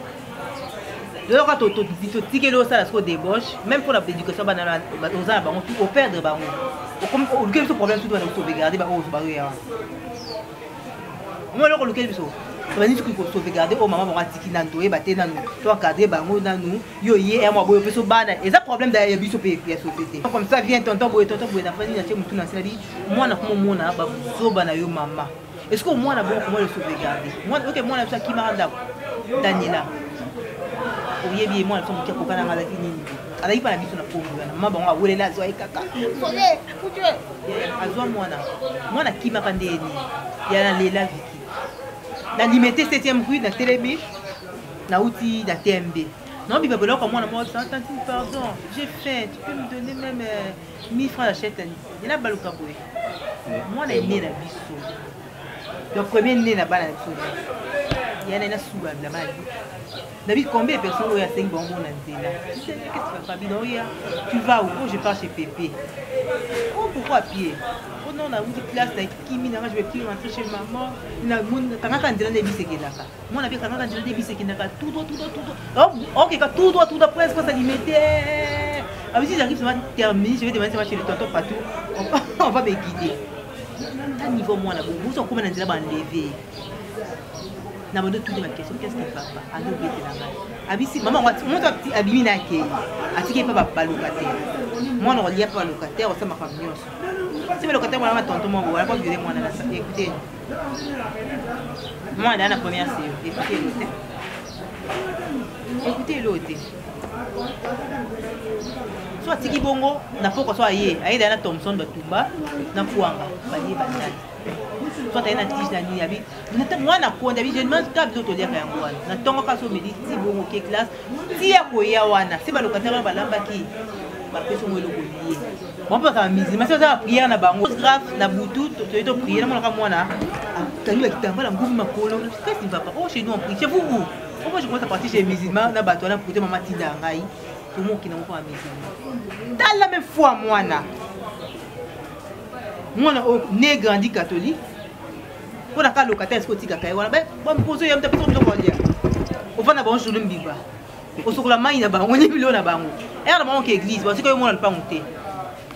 De l'autre côté, tu dis que l'eau, ça, la débauche. Même pour l'éducation, on peut perdre. On a ce problème, tout le monde sauvegarder. Moi, alors, lequel est on va dire qu'il faut sauvegarder au maman va tiki nan toé baté nan toi cadrer bango nan nous yo yé moi boyo peso bana et ça problème d'ailleurs biso pe ya société comme ça vient tonton boyo na fani na mutu na sala di moi na comme moi na ba so bana yo maman est-ce que moi na bon comment le sauvegarder moi OK moi na ça qui m'a ndako Daniela oye bien moi na so mutu ko kana ngala nini ala ipa na biso na pombe na mama bango awelela zo ay kaka sole kuje azwa moi na qui m'a kandeni ya na lela viki la limité 7e rue, la Télébi, la outil, la TMB. Non, mais voilà, comme moi, pardon, j'ai faim, tu peux me donner même 1000 francs d'achète. Il y a un balou kaboué. Moi, on est né dans le bistrot. Le premier né là-bas dans le bistrot. Il y en a sous la maladie. David, combien de personnes ont 5 bonbons dans le là? Qu'est-ce que tu vas faire? Tu vas où? Je pars chez Pépé. Oh, pourquoi à pied? Oh non, on a une classe avec Kimi, je vais plus rentrer chez maman. Quand on a des bis qui là. Moi, on avait quand on a des bis qui là. Tout droit. Ok, tout droit, presque ça limité. Alors si j'arrive à terminer, je vais demander chez le tonton partout. On va me guider. À niveau moi, vous sont combien d'années enlevé? Na mondo tout de ma question, qu'est-ce qui va pas? À nous bêter la main. Abisi, maman, moi tu abimi na ke. Atiki pas pas locataire. Moi on lia pas locataire, on ça ma famille. Si le locataire moi tonton moi voilà pas violer moi na ça. Écoutez. Moi dans la première série, écoutez l'autre. Écoutez l'autre. Soit tiki bongo na poko soit yé, ayi dans la Thompson Batumba na kuanga, balié banane. Soit tu as une tige dans la vie. Moi, je ne demande pas de te dire que je ne sais pas si tu bon classe. Si tu as un si tu as un locataire, tu on peut faire mise, mais si tu as prière na bango grave na butu, tu es prière na moi na. Tu as qui t'envoie la goût ma colo. Qu'est-ce qui va pas? Oh chez nous on prie. Chez vous. Moi je commence à partir chez les musulmans na bateau na pour maman tinda ngai. Tout le monde qui n'a pas musulman. Dans la même foi moi na. Moi né grandi catholique. Pour la locataire, est-ce que tu as fait? Bon, poser un peu de quoi. Au fond, d'abord, je ne vis pas. Au secours, la main, il y a un on est milieu là-bas. Et à la moment qui église, parce que moi, on n'a pas monté.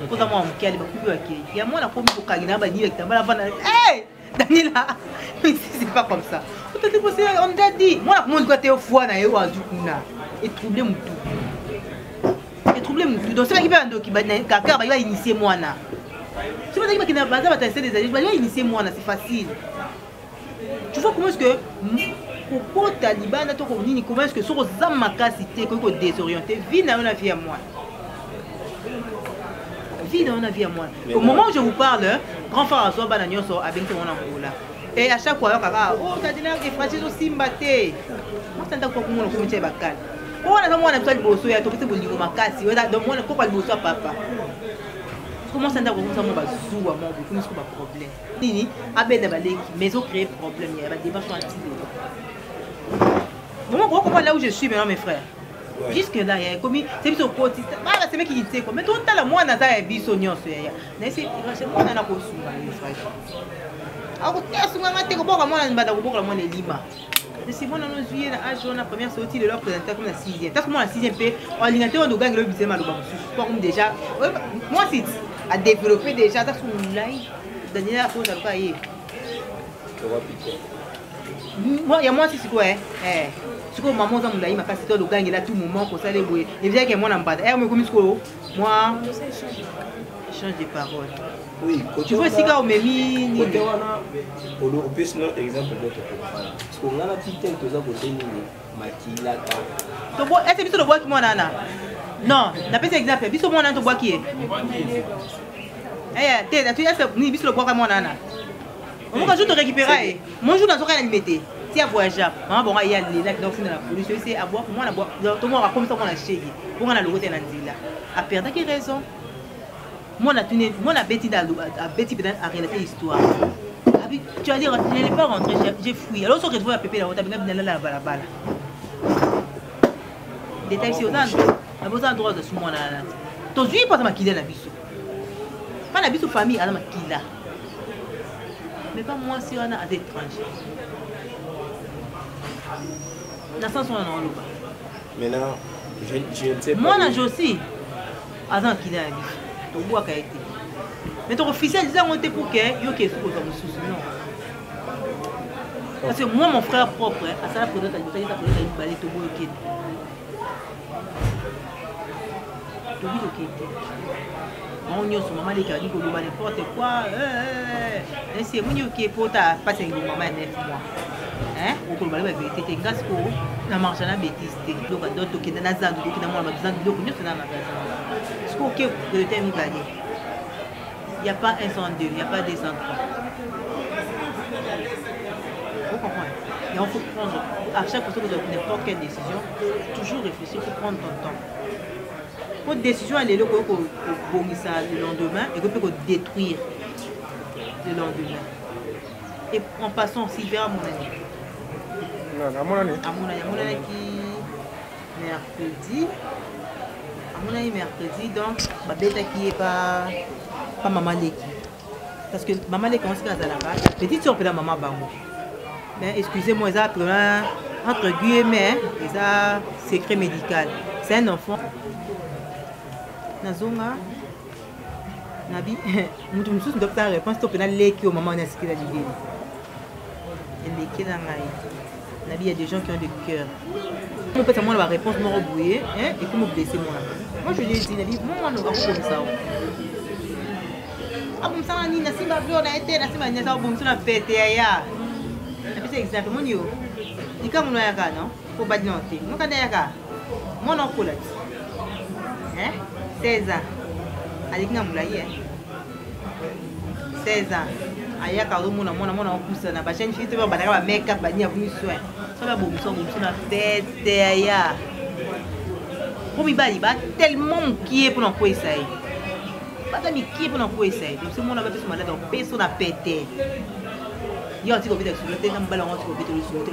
Pour moi, on a il y a moi, la première pour Kagina, avec ta main, hey, Daniela, mais c'est pas comme ça. On t'a dit, moi, la monde côté au foie, et troubler mon tout. Et troubler mon tout. Donc, c'est là qui va initier moi. Tu vas dire qu'il n'a pas d'intérêt des années, il va initier moi, c'est facile. Tu vois comment est-ce que pour Taliban, comment est-ce que sur les amakasités que désorienté, vie dans la vie à moi. Vie dans la vie à moi. Au moment où je vous parle, grand frère Azoa Banagnon sort avec mon Angola. Et à chaque fois, oh, t'as dit que Francis aussi mbatté. Moi, c'est un peu comme on commet bacal. Oh, on a besoin de bosser, il y a tout ce que vous dites, makasi. Donc, moi, pourquoi le bosser à papa? Comment ça, on a besoin de zou à mon bout, comment est-ce qu'on a problème? Nini, avec des balais, mais ils ont créé problème, il y a des débats sur un petit peu. Bon, pourquoi là où je suis maintenant, mes frères? Jusque là, il y a comme c'est plus au côté. Ah, c'est mec qui dit quoi? Mais tout le temps, moi, on a ça, il y a des sonnions. Mais c'est moi, on a quoi sous les frères? Alors, qu'est-ce qu'on a fait? Comment on a battu pour moi les lima? C'est moi, on a joué à âge, on a première sortie de leur présentateur comme la 6e. Parce que moi, la 6e paix, en lignité, on a gagné le 8e à l'Obama. Déjà, moi, c'est à développer déjà, ça sur une live. Daniela a posé à l'Opaïe. Moi, il y a moi, c'est quoi? Ce que maman a dit, ma casse, c'est le gang, il a tout moment pour ça les bouées. Et bien que moi, on pas. Mais comme moi, change de parole. Oui, tu vois, si quand on m'a mis. On peut se donner exemple d'autres. Parce qu'on a la petite tête que ça côté Makila. Est-ce que tu le vois qui moi nana? Non, n'a pas cet exemple. Biso moi nana, tu vois qui est? Tu es biso le bois comme moi nana. On va juste récupérer. Moi, je suis dans un limité. Si à voyager, maman, bon, il y a les lacs dans la police, c'est à boire. Moi, on a boire. Tout le monde a comme ça qu'on a chéri. Pour on a le côté là. À perdre, qui raison? Moi, on a bêti à relater l'histoire. Tu vas dire, je n'ai pas rentré, j'ai fouillé. Alors, on se retrouve à Pépé, la route, la balle. Détail, c'est aux endroits de ce monde-là. Tu as vu, pas de maquiller la biso. Pas la biso famille, à la maquilla. Mais pas moi si on a des étrangers. Dans le sens où on a un loba. Maintenant, je ne sais pas. Moi, je aussi. Avant qu'il ait la biso. Tu vois qu'il a été. Mais ton officiel disait on était pour que yo qui est sous comme sous non. Parce que moi mon frère propre à ça la produit à l'hôpital il a produit une balai to boy qui. To bi to qui. On y a son maman les qui dit que le n'importe quoi c'est mon yo qui pour ta passer une maman 9 mois. Hein? Ou qu'on va le vérité t'es grâce ko na marché na bêtise donc d'autres qui na zandu qui na moi besoin de donc nous c'est na magasin. Ce qu'on que le thème il va dire. Il n'y a pas un 102, il n'y a pas des 103. Vous comprenez? Et il faut prendre, à chaque fois que vous avez n'importe quelle décision, toujours réfléchir pour prendre ton temps. Votre décision, elle est là pour vomir ça le lendemain et que peut détruire le lendemain. Et en passant aussi vers mon année. Non, à mon année. À mon année qui mercredi. À mon année mercredi, donc, ma bête qui est pas maman Leki. Parce que maman Leki, on se casse à la base. Petite soeur, peut-être maman Bango. Mais excusez-moi, ça entre guillemets, ça secret médical. C'est un enfant. Nazonga. Nabi, nous sommes docteur réponse, tu peux aller Leki au moment où on a ce qu'il a dit. Leki dans la Nabi, il y a des gens qui ont des cœurs. On peut savoir la réponse, moi, rebouillé, et puis me blesser moi. Moi, je lui ai dit, Nabi, moi, on va comme ça. Ah bon ça ni na simba blo na été na simba nyasa bon suna pété ya. Et puis c'est exemple mon yo. Ni comme no yaka non ko ba dinoté. Mo ka yaka. Mo no ko la. 16 ans. Ali kinga mulaye. 16 ans. Ayaka ro mona kusa na ba chaîne fille te ba ba make up ba nya vumi soin. Ça va bon suna pété ya. Ko mi ba tellement qui est pour n'en ça. Pas de qui pour nous essayer. Donc, ce monde a fait ce malade, personne n'a pété. Il y a un petit peu de soulever, un ballon, un petit peu de soulever,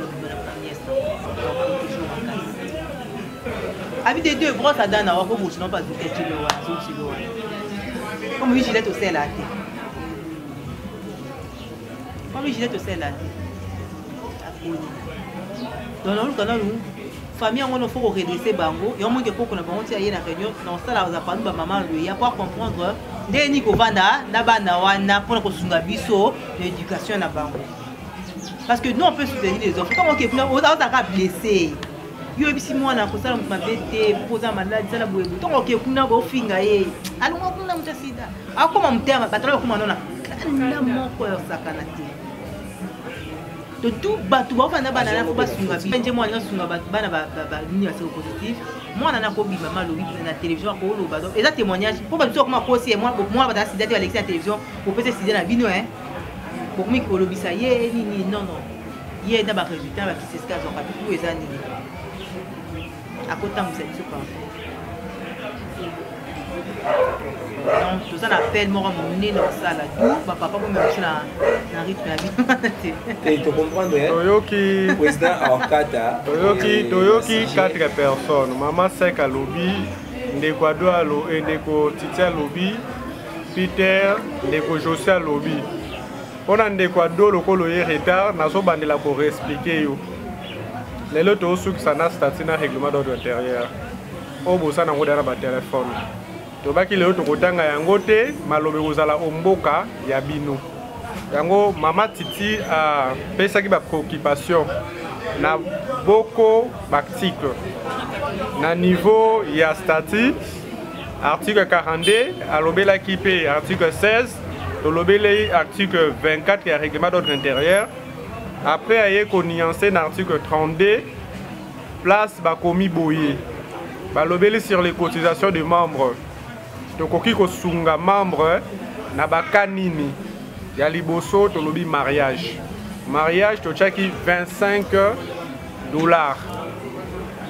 un petit deux brosses à dents, on va vous sinon pas de kilo. Comme lui, je l'ai au sel à terre. Comme je disais, tu sais là. Dans le canal, famille, on faut redresser Bango. Et on manque pour qu'on a une réunion. Dans ça, là, on a parlé de maman. Il y a pas à comprendre. Dès Nico Vanda, Nabana, pour qu'on soit biso, l'éducation à Bango. Parce que nous, on peut soutenir les enfants. Comment on a blessé? Yo ebisi mwana kosala mabete poza maladi sala boye tongo ke kuna bo finga ye alongo kuna mutasida akoma mutema batala kuma nona kana moko yo sakana te to tout batu ba fana bana na ko basunga bi nje mwana sunga bana ba nini ba positif mwana na ko bima malobi na télévision ko lo ba donc eza témoignage pour ba biso kuma ko si moi ba sida te Alexis na télévision pour peut sida na bino hein pour mi ko lobisa ye nini non ye na ba résultat ba qui s'escape donc tout eza nini à côté de cette soupe. Donc, tout ça, on appelle moi mon dans ça là. Tout, papa, pour me mettre dans rythme à vie. Et tu comprends, Toyoki, président Orkata. Toyoki, 4 personnes. Maman Sek à lobby, Ndeko Adoualo et Ndeko Titi à lobby, Peter, Ndeko José à lobby. On a Ndeko Adoualo qui est retard, n'a pas de la pour expliquer. Les autres aussi qui sont dans le règlement d'ordre intérieur. Au bout ça n'a pas de téléphone. Donc qui les autres côté yangote malobe ozala omboka ya bino. Yango mama Titi a pesa ki ba préoccupation na beaucoup d'articles. Na niveau ya statut article 42 alobela ki pe article 16 lobela article 24 ya règlement d'ordre intérieur. Après, il y a nuancé dans l'article 32, place Bakomi Boye. Balobeli sur les cotisations des membres. Donc, qui sunga membre, na bakanini. Ya liboso, to lobi mariage. Mariage, to chaki $25.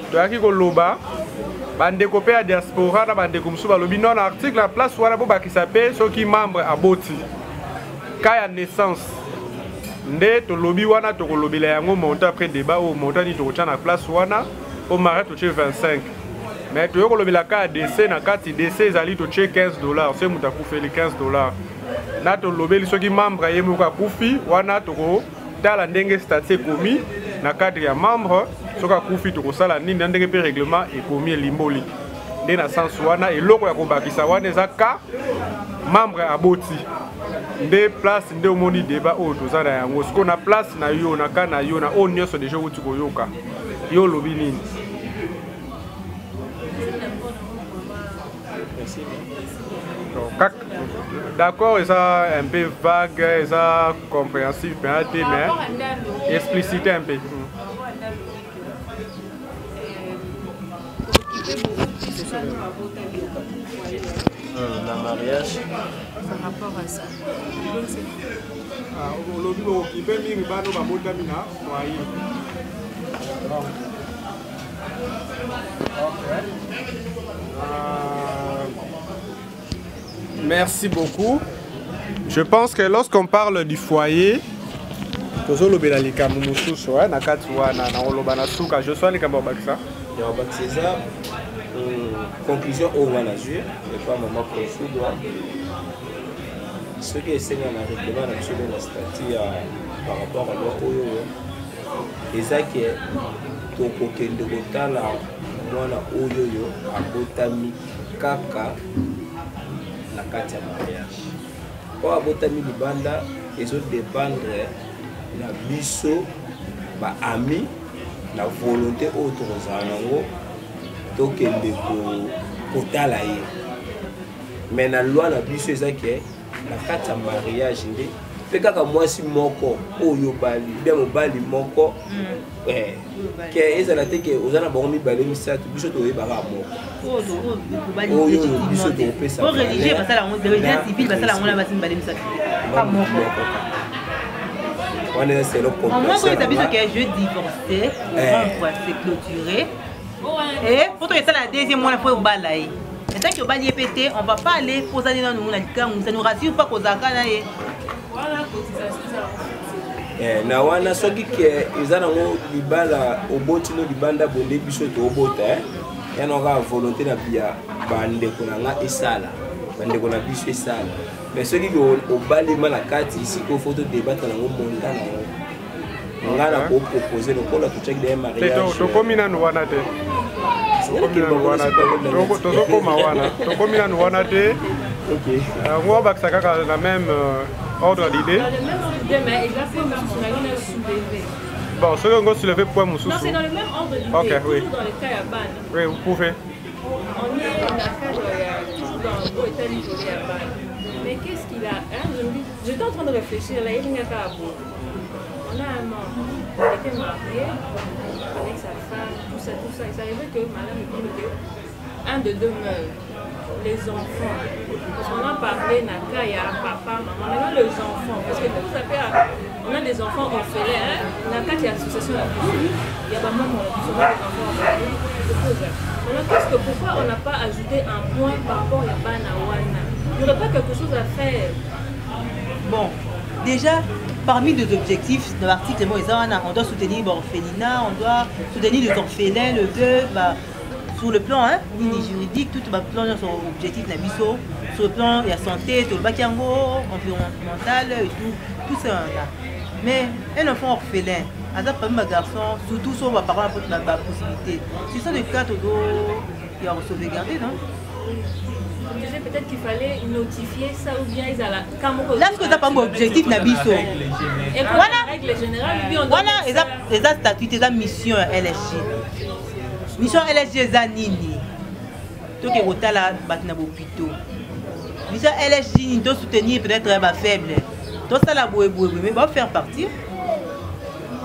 To yaki ko loba, bande kopé à diaspora, na bande kumsu balobi non article la place wala bo bakisape, so ki membre aboti. Kaya naissance. Nde to lobby wana to lobby la yango monta après débat au monta ni to na place wana au marat to 25 mais to ko lobby la ka DC na kati DC zali to $15 c'est muta kufi les $15 na to lobby li soki membre yemu ka kufi wana to ko tala ndenge statut komi na cadre ya membre soka kufi to ko sala nini ndenge pe règlement et komi limboli nde na sens wana eloko ya ko bakisa wana ezaka membre aboti des places de moni débat au tozana yango ce qu'on a place na yo na kana yo na on nyoso déjà wuti ko yoka yo lobi nini. D'accord, ça un peu vague, ça compréhensif mais expliciter un peu. La mariage. Par rapport à ça. Merci beaucoup. Je pense que lorsqu'on parle du foyer, je suis conclusion au manager et pas maman profond ce qui est séné dans le règlement national de la statut par rapport à l'Oyo et ça qui est ton côté de Gotala mwana Oyo à Botami Kaka la carte de mariage pour à Botami Libanda ils ont dépendre la biso ba ami la volonté autre zanango tokende kotala ye mais na loi na biso ezaki na kati ya mariage nde mpe kaka mwasi moko oyo bali bien mobali moko ke ezala te ke oza na bango mibale misato biso toyebaka moko oyo biso topesa wana eza selo c'est clôturé. Et pour toi, c'est la deuxième fois pour balayer. Et tant que vous balayez pété, on ne va pas aller poser dans nous. Ça nous rassure pas qu'on a gagné. Na wana soki ke ezana ngo libala oboti no libanda bonde biso to obota ya no ka volonté na bia bande ko na nga esala bandeko na biso esala mais soki obalema na kati ici ko faut débattre nango monda nango nga na proposer lokola tochaki de mariage tokomi nanu wana te tozokoma wana tokomi nanu wana te ngo bakisa kaka na même ordre d'idée. Bon, ce qu'on va soulever point mon non, c'est dans le même ordre d'idée. Ok, oui. Toujours dans le cas à Ban. Oui, vous pouvez. On est dans le cas toujours dans le état isolé à Ban. Mais qu'est-ce qu'il a j'étais en train de réfléchir là, il n'y a pas à bout. On a un membre qui était marié avec sa femme, tout ça. Il s'arrivait que madame me dit qu'un de deux meurt. Les enfants. Parce qu'on a parlé, Naka, il y a papa, maman, maintenant les enfants. Parce que vous savez, on a des enfants orphelins. Hein? Naka, il y a l'association la plus. Il y a maman, on a des enfants orphelins. Maintenant, pourquoi on n'a pas ajouté un point par rapport à Banawana? Il n'y aurait pas quelque chose à faire? Bon, déjà, parmi les objectifs de l'article, on doit soutenir l'orphelinat, on doit soutenir les orphelins, le veuve. Sur le plan juridique, tout le plan sur l'objectif Nabiso, sur le plan de la santé, sur le bakiango, environnemental et tout ça là. Mais un enfant orphelin, à ça parmi ma garçon, surtout sur ma parole la possibilité. C'est ça le cas il y a sauvegarder, non? Je disais peut-être qu'il fallait notifier ça ou bien ils allaient. Là, ce que tu n'as pas mon objectif Nabiso. Et voilà, avec les générales, voilà, les statuts, les missions LSG. Mission LSG Zanini. Tout qui est là, batna bopito. Mission LSG doit soutenir peut-être ma faible. Tout ça la boué mais va faire partir.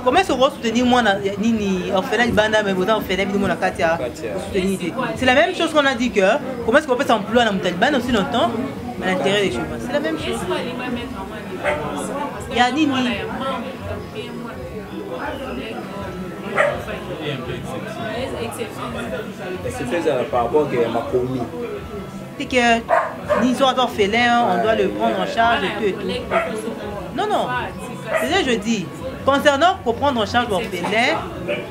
Comment se va soutenir moi nini orphelin banda mais autant orphelin de mon Katia soutenir. C'est la même chose qu'on a dit que comment est-ce qu'on peut s'employer dans Taliban aussi longtemps à l'intérieur des chemins. C'est la même chose. Il y a nini c'est fait par rapport à ma commune. C'est que ni soit orphelin, on doit le prendre en charge et tout. Non, c'est ça que je dis. Concernant pour prendre en charge l'orphelin,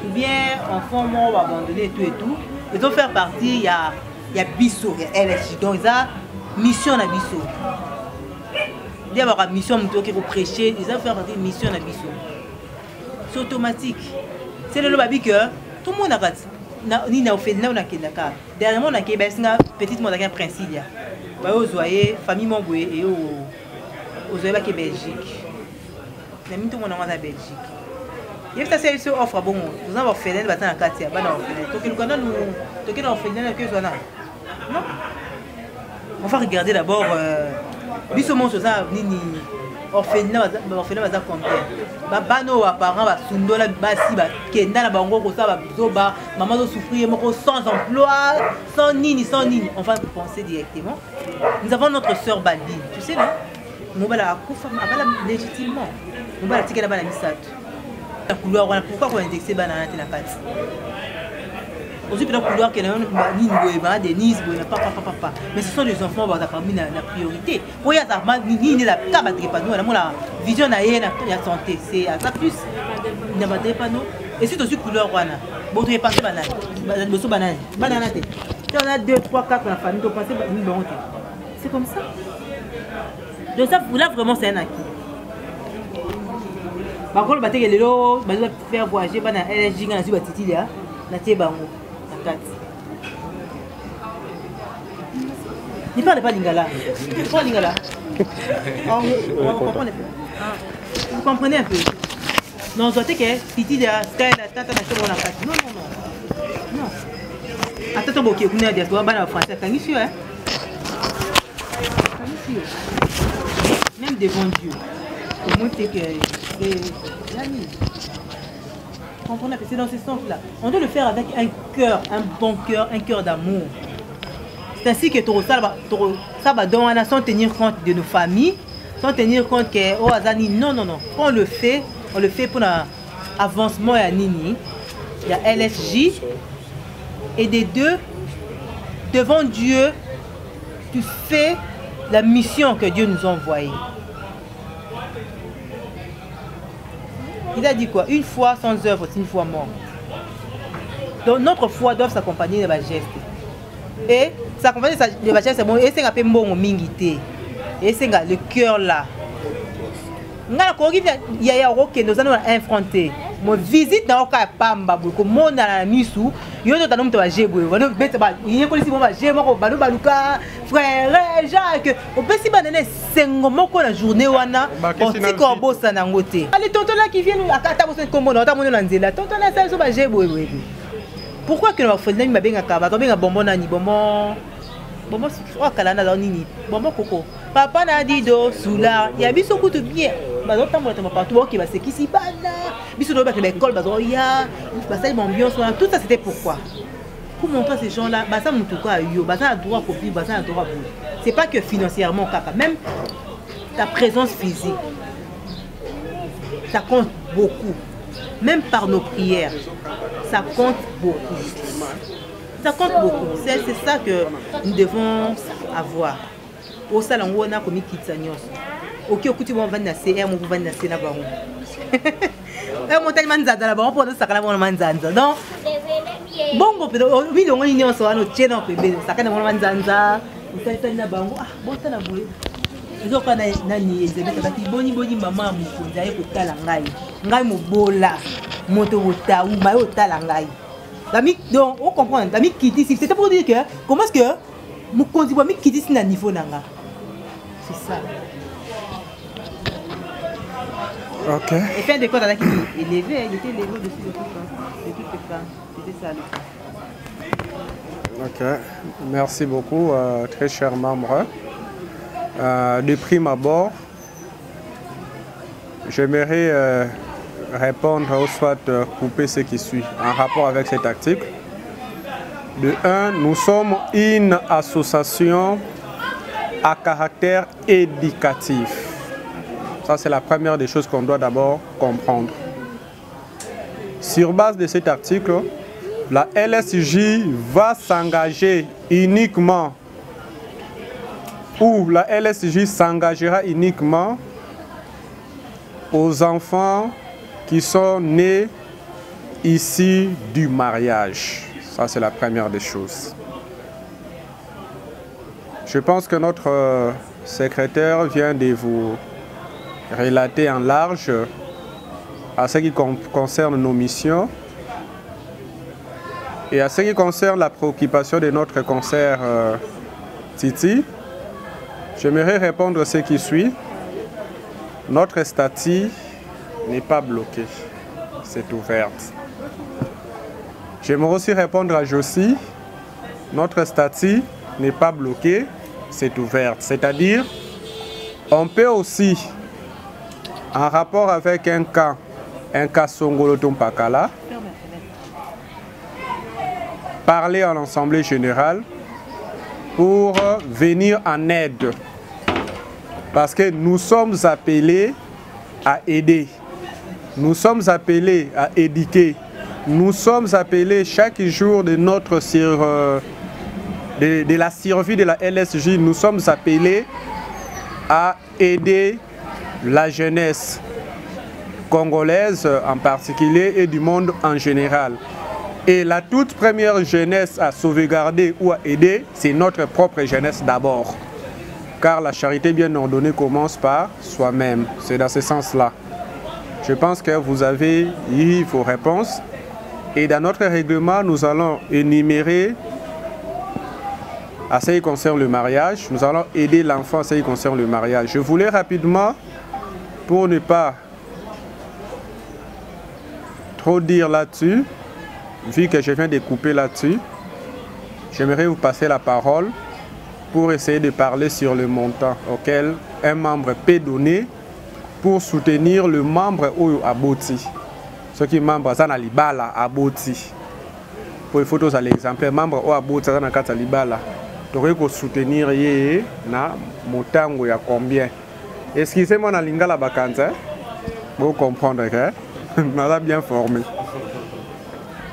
ou bien enfant mort abandonné et tout, ils doivent faire partie, il y a Bissot, il y a LSJ, donc il y a mission à Bissot. Il y a une mission qui va prêcher, ils doivent faire partie de mission à Bissot. C'est automatique. C'est le babi que tout le monde a raté. Ni na orphelinat na Kendaka. Dernièrement, on a une petite monde qui principe. Vous voyez, famille Mamboué et aux Oeba qui est Belgique. Tout le monde est en Belgique. Il y a cette offre. Bon, nous avons orphelin, nous avons un quartier, nous avons orphelin. Donc, nous avons orphelin, non. On va regarder d'abord. Bisomon, c'est ça, Nini. Orphelinat, orphelinat, ça combien? Babano, parents, Sundola, Bassi, Kenda, la Bango, ça, Zoba, maman doit souffrir, sans emploi, sans nini. On va penser directement. Nous avons notre soeur Badi, tu sais, non? Nous allons la légitimement. Nous allons tirer la misat. La couleur, pourquoi on a indexé banana la carte? Aujourd'hui, peut-être la couleur qui est des Nice, papa. Mais ce sont les enfants qui ont parmi la priorité. Pour y avoir ni la carte de panneau, la vision na la santé, c'est à ça plus. Il n'y a pas de panneau. Et c'est aussi couleur wana. Bon, tu es passé banane. Banane. Si on a 2, 3, 4 dans la famille, tu passes banane. C'est comme ça. Donc ça, là vraiment c'est un acquis. Par contre, le les lots, va faire voyager dans LSG, dans la Titi, la Tiebango, la 4. Il ne parle pas lingala. Il parle lingala. Vous comprenez un peu. Non, je sais que Titi, la tata, la chambre, la 4. Non. Attends, bon, vous n'avez pas de français. T'as mis sûr, hein? Même devant Dieu. Pour moi, c'est que c'est l'ami. Comprenez, c'est dans ce sens-là. On doit le faire avec un cœur, un bon cœur, un cœur d'amour. C'est ainsi que ça va donner sans tenir compte de nos familles, sans tenir compte que oh Azani, non. Quand on le fait pour l'avancement à Nini, il y a LSJ et des deux devant Dieu, tu fais la mission que Dieu nous a envoyée. Il a dit quoi? Une foi sans œuvre, c'est une foi morte. Donc notre foi doit s'accompagner de gestes. Et Ça accompagner le bachelier, c'est bon. Et c'est un peu bon mingité. Et c'est le cœur là. Il y a que nous allons affronter. Mon visite dans le cas Pamba, comme mon amisou, il y a un homme qui va jouer. Il y a un policier qui va jouer. Frère Jacques, on peut s'y banner 5 mois la journée. On a un petit corbeau sans angoté. Allez, tonton là qui vient à Katabosen comme on a un tonton là, ça va jouer. Pourquoi que nous avons fait des bonbons nani bonbons bonbons oh kalana la nini bonbons coco papa n'a dit do soula il y a biso tout bien bah d'autres temps partout qui va se qui si bana biso do que l'école bah ya bah ça ambiance tout ça c'était pourquoi pour montrer à ces gens là bah ça mon tout cas yo bah ça a droit pour vivre bah ça a droit pour c'est pas que financièrement caca même ta présence physique ça compte beaucoup. Même par nos prières, ça compte beaucoup. Ça compte beaucoup. C'est ça que nous devons avoir. Au salon, on a commis Kitsanios. Ok, écoutez, on va nasser, on va nasser là-bas. On tellement dans la barre, on peut ça quand on manzanza. Donc, bon, oui, on est en soi, nous tiens un peu, ça quand on manzanza, on fait une barre. Ah, bon, ça n'a pas. Ils ont pas nani ezebeta boni maman mukonza ye kotala ngai mobola moto bota ou mayo tala ngai dami donc on comprend dami kiti si c'était pour dire que comment est-ce que mukonzi ba mi kiti si na niveau nanga c'est ça. OK. Et fin de compte là qui élevé il était élevé dessus de tout ça c'était ça. OK. Merci beaucoup très chers membres. De prime abord, j'aimerais répondre ou soit couper ce qui suit en rapport avec cet article. De 1, nous sommes une association à caractère éducatif. Ça, c'est la première des choses qu'on doit d'abord comprendre. Sur base de cet article, la LSJ va s'engager uniquement où la LSJ s'engagera uniquement aux enfants qui sont nés ici du mariage. Ça, c'est la première des choses. Je pense que notre secrétaire vient de vous relater en large à ce qui concerne nos missions et à ce qui concerne la préoccupation de notre concert Titi. J'aimerais répondre à ce qui suit. Notre statut n'est pas bloqué, c'est ouvert. J'aimerais aussi répondre à Josie. Notre statut n'est pas bloqué, c'est ouvert. C'est-à-dire, on peut aussi, en rapport avec un cas Songolo Tompakala, parler en assemblée générale pour venir en aide. Parce que nous sommes appelés à aider. Nous sommes appelés à éduquer. Nous sommes appelés chaque jour de la survie de la LSJ. Nous sommes appelés à aider la jeunesse congolaise en particulier et du monde en général. Et la toute première jeunesse à sauvegarder ou à aider, c'est notre propre jeunesse d'abord. Car la charité bien ordonnée commence par soi-même. C'est dans ce sens-là. Je pense que vous avez eu vos réponses. Et dans notre règlement, nous allons énumérer à ce qui concerne le mariage. Nous allons aider l'enfant à ce qui concerne le mariage. Je voulais rapidement, pour ne pas trop dire là-dessus, vu que je viens de couper là-dessus, j'aimerais vous passer la parole pour essayer de parler sur le montant auquel un membre peut donner pour soutenir le membre Oyo Aboti. Ce qui est membre Zana Libala Aboti. Pour les photos à l'exemple, membre Oyo Aboti Zana Kata Libala. Tu aurais soutenir yé na motango ya combien. Excusez-moi na lingala bakanta. Vous comprendre que nous avons bien formé.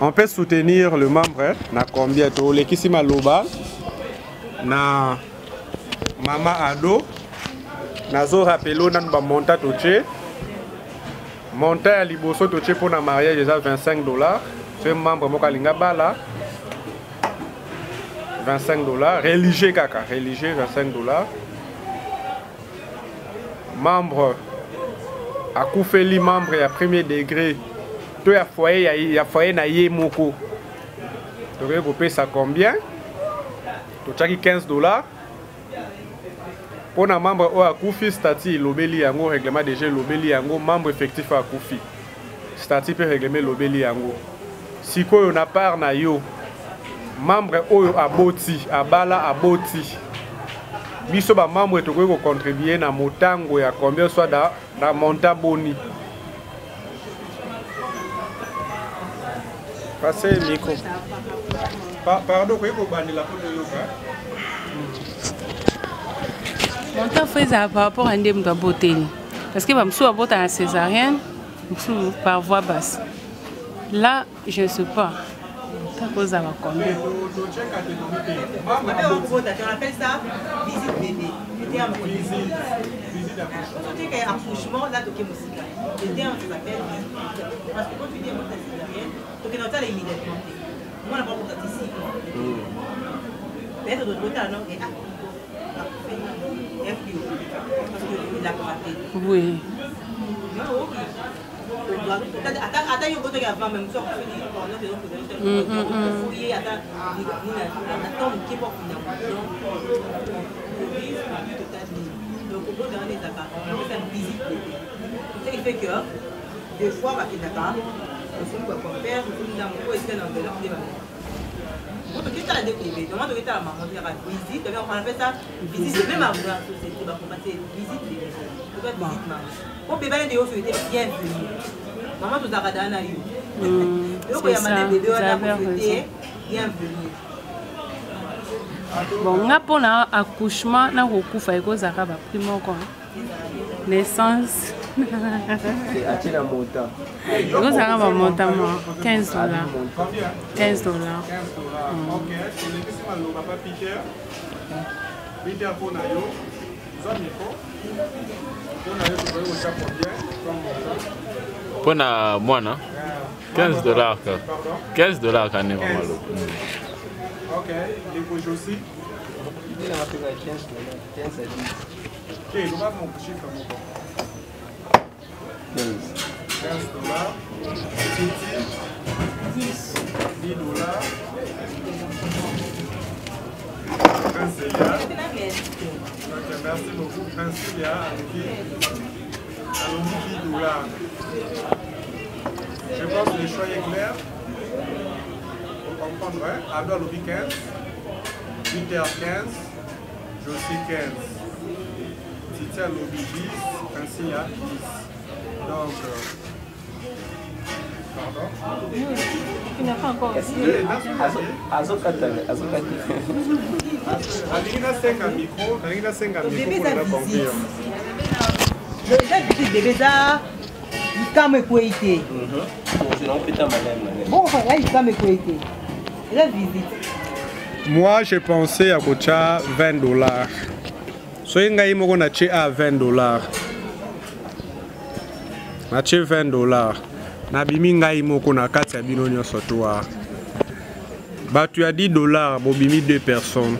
On peut soutenir le membre na combien to lekisima loba na mama ado nazo rappelo nan ba monta toche monta ya liboso toche pour na mariage déjà $25. C'est membre moka linga bala $25. Religieux kaka, religieux $25. Membre à Koufeli, membre à premier degré. Tout à foyer, il y a foyer na yemoko. Tu veux payer ça combien? Tu as $15. Pour un membre à Koufi, statut l'obéli yango, règlement déjà l'obéli yango, membre effectif à Koufi. Statut peut régler l'obéli yango. Si quoi on a part na yo, membre oyo aboti, abala aboti. Biso ba membre to ko contribuer na motango ya combien soit da monta boni. Passez le micro. Pardon, ko bandi la photo yo ka. Montant faisait par rapport à une beauté. Parce que je suis à la césarienne par voie basse. Là, je ne sais pas. Ça cause à combien. On appelle ça visite bébé. Visite accouchement, là, tu le terme s'appelle visite. Parce que quand tu dis à la césarienne, tu es dans ça immédiatement. Moi, on n'a pas pour ça ici. Peut-être de l'autre côté, non? Oui. Attends, il y a avant même ça. Ce qui fait que des fois, il faut faire, quand tu as la découverte, comment tu as la maman, tu as la visite, on appelle ça visite, même à la société, on va passer visite, tu vas visite maman. Pour bébé, les deux était bienvenue. Maman, tu as radana yo. Donc, il y a un bébé, on a souhaité bienvenue. Bon, on a pour l'accouchement, on a beaucoup fait que ça va primo quoi. Naissance. C'est à la montant. Ça va monter $15. $15. Ok, c'est le question à papa Peter. Peter pour Nayo. Pour moi, non? $15 $15 quand même. Ok, les bouges aussi. Il a fait 15 à 10. Ok, nous allons mon chiffre. 15 $. 10 $. Merci beaucoup, Francilia. Allons-y, $. Je pense que le choix est clair. Vous comprendrez. Abdel Louis 15, Peter 15, Josie 15, Titia Louis 10, Francilia 10. Donc, pardon. Tu n'as pas encore dit. Bébé, ça, il calme quoi été. Bon, là, il calme quoi été. La visite. Moi, j'ai pensé à Kocha $20. So, il y a $20. Nache $20. Nabimi ngai moko na kati ya bino nyonso toa. Bah tu as $10, bobimi 2 personnes.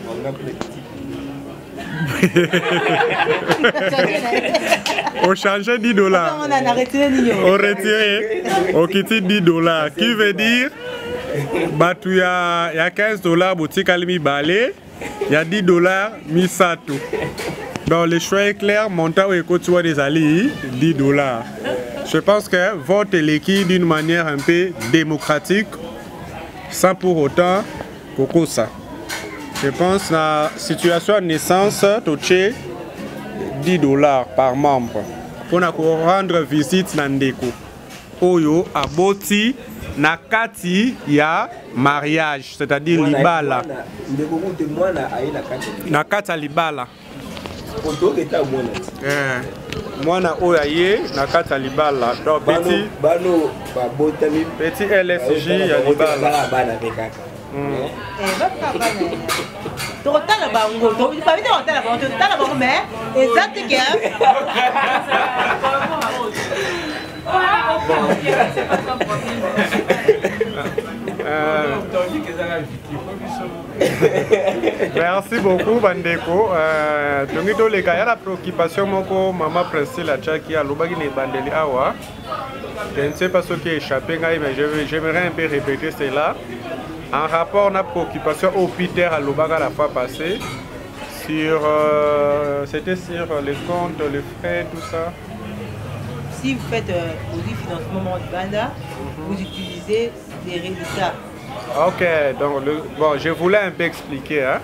On changeait $10. On a retiré On retiré. On quitte $10. Qui veut dire bah tu as il y a $15 boutique alimi balé, il y a $10 misato. Donc le choix est clair, montant et côté des alliés $10. Je pense que vote l'équipe d'une manière un peu démocratique, sans pour autant coco ça. Je pense que la situation de naissance, touché $10 par membre. Pour rendre visite dans Ndeko. Oyo aboti na kati ya mariage, c'est-à-dire libala. Na kati ya libala. Mwana oya ye na kati ya libala. Donc petit LSJ ya libala. Totala bango, pas vite totala bango, totala bango mais exact que Merci beaucoup, Bandeko. Donc, il y a la préoccupation, maman Priscille Achaki, à l'Obagi Bandeli Awa. Je ne sais pas ce qui est échappé, mais j'aimerais un peu répéter cela. En rapport à la préoccupation au Peter à l'Obaga la fois passée, c'était sur les comptes, les frais, tout ça. Si vous faites produit financement de Banda, vous utilisez des reliquats. Ok, donc bon, je voulais un peu expliquer. Hein,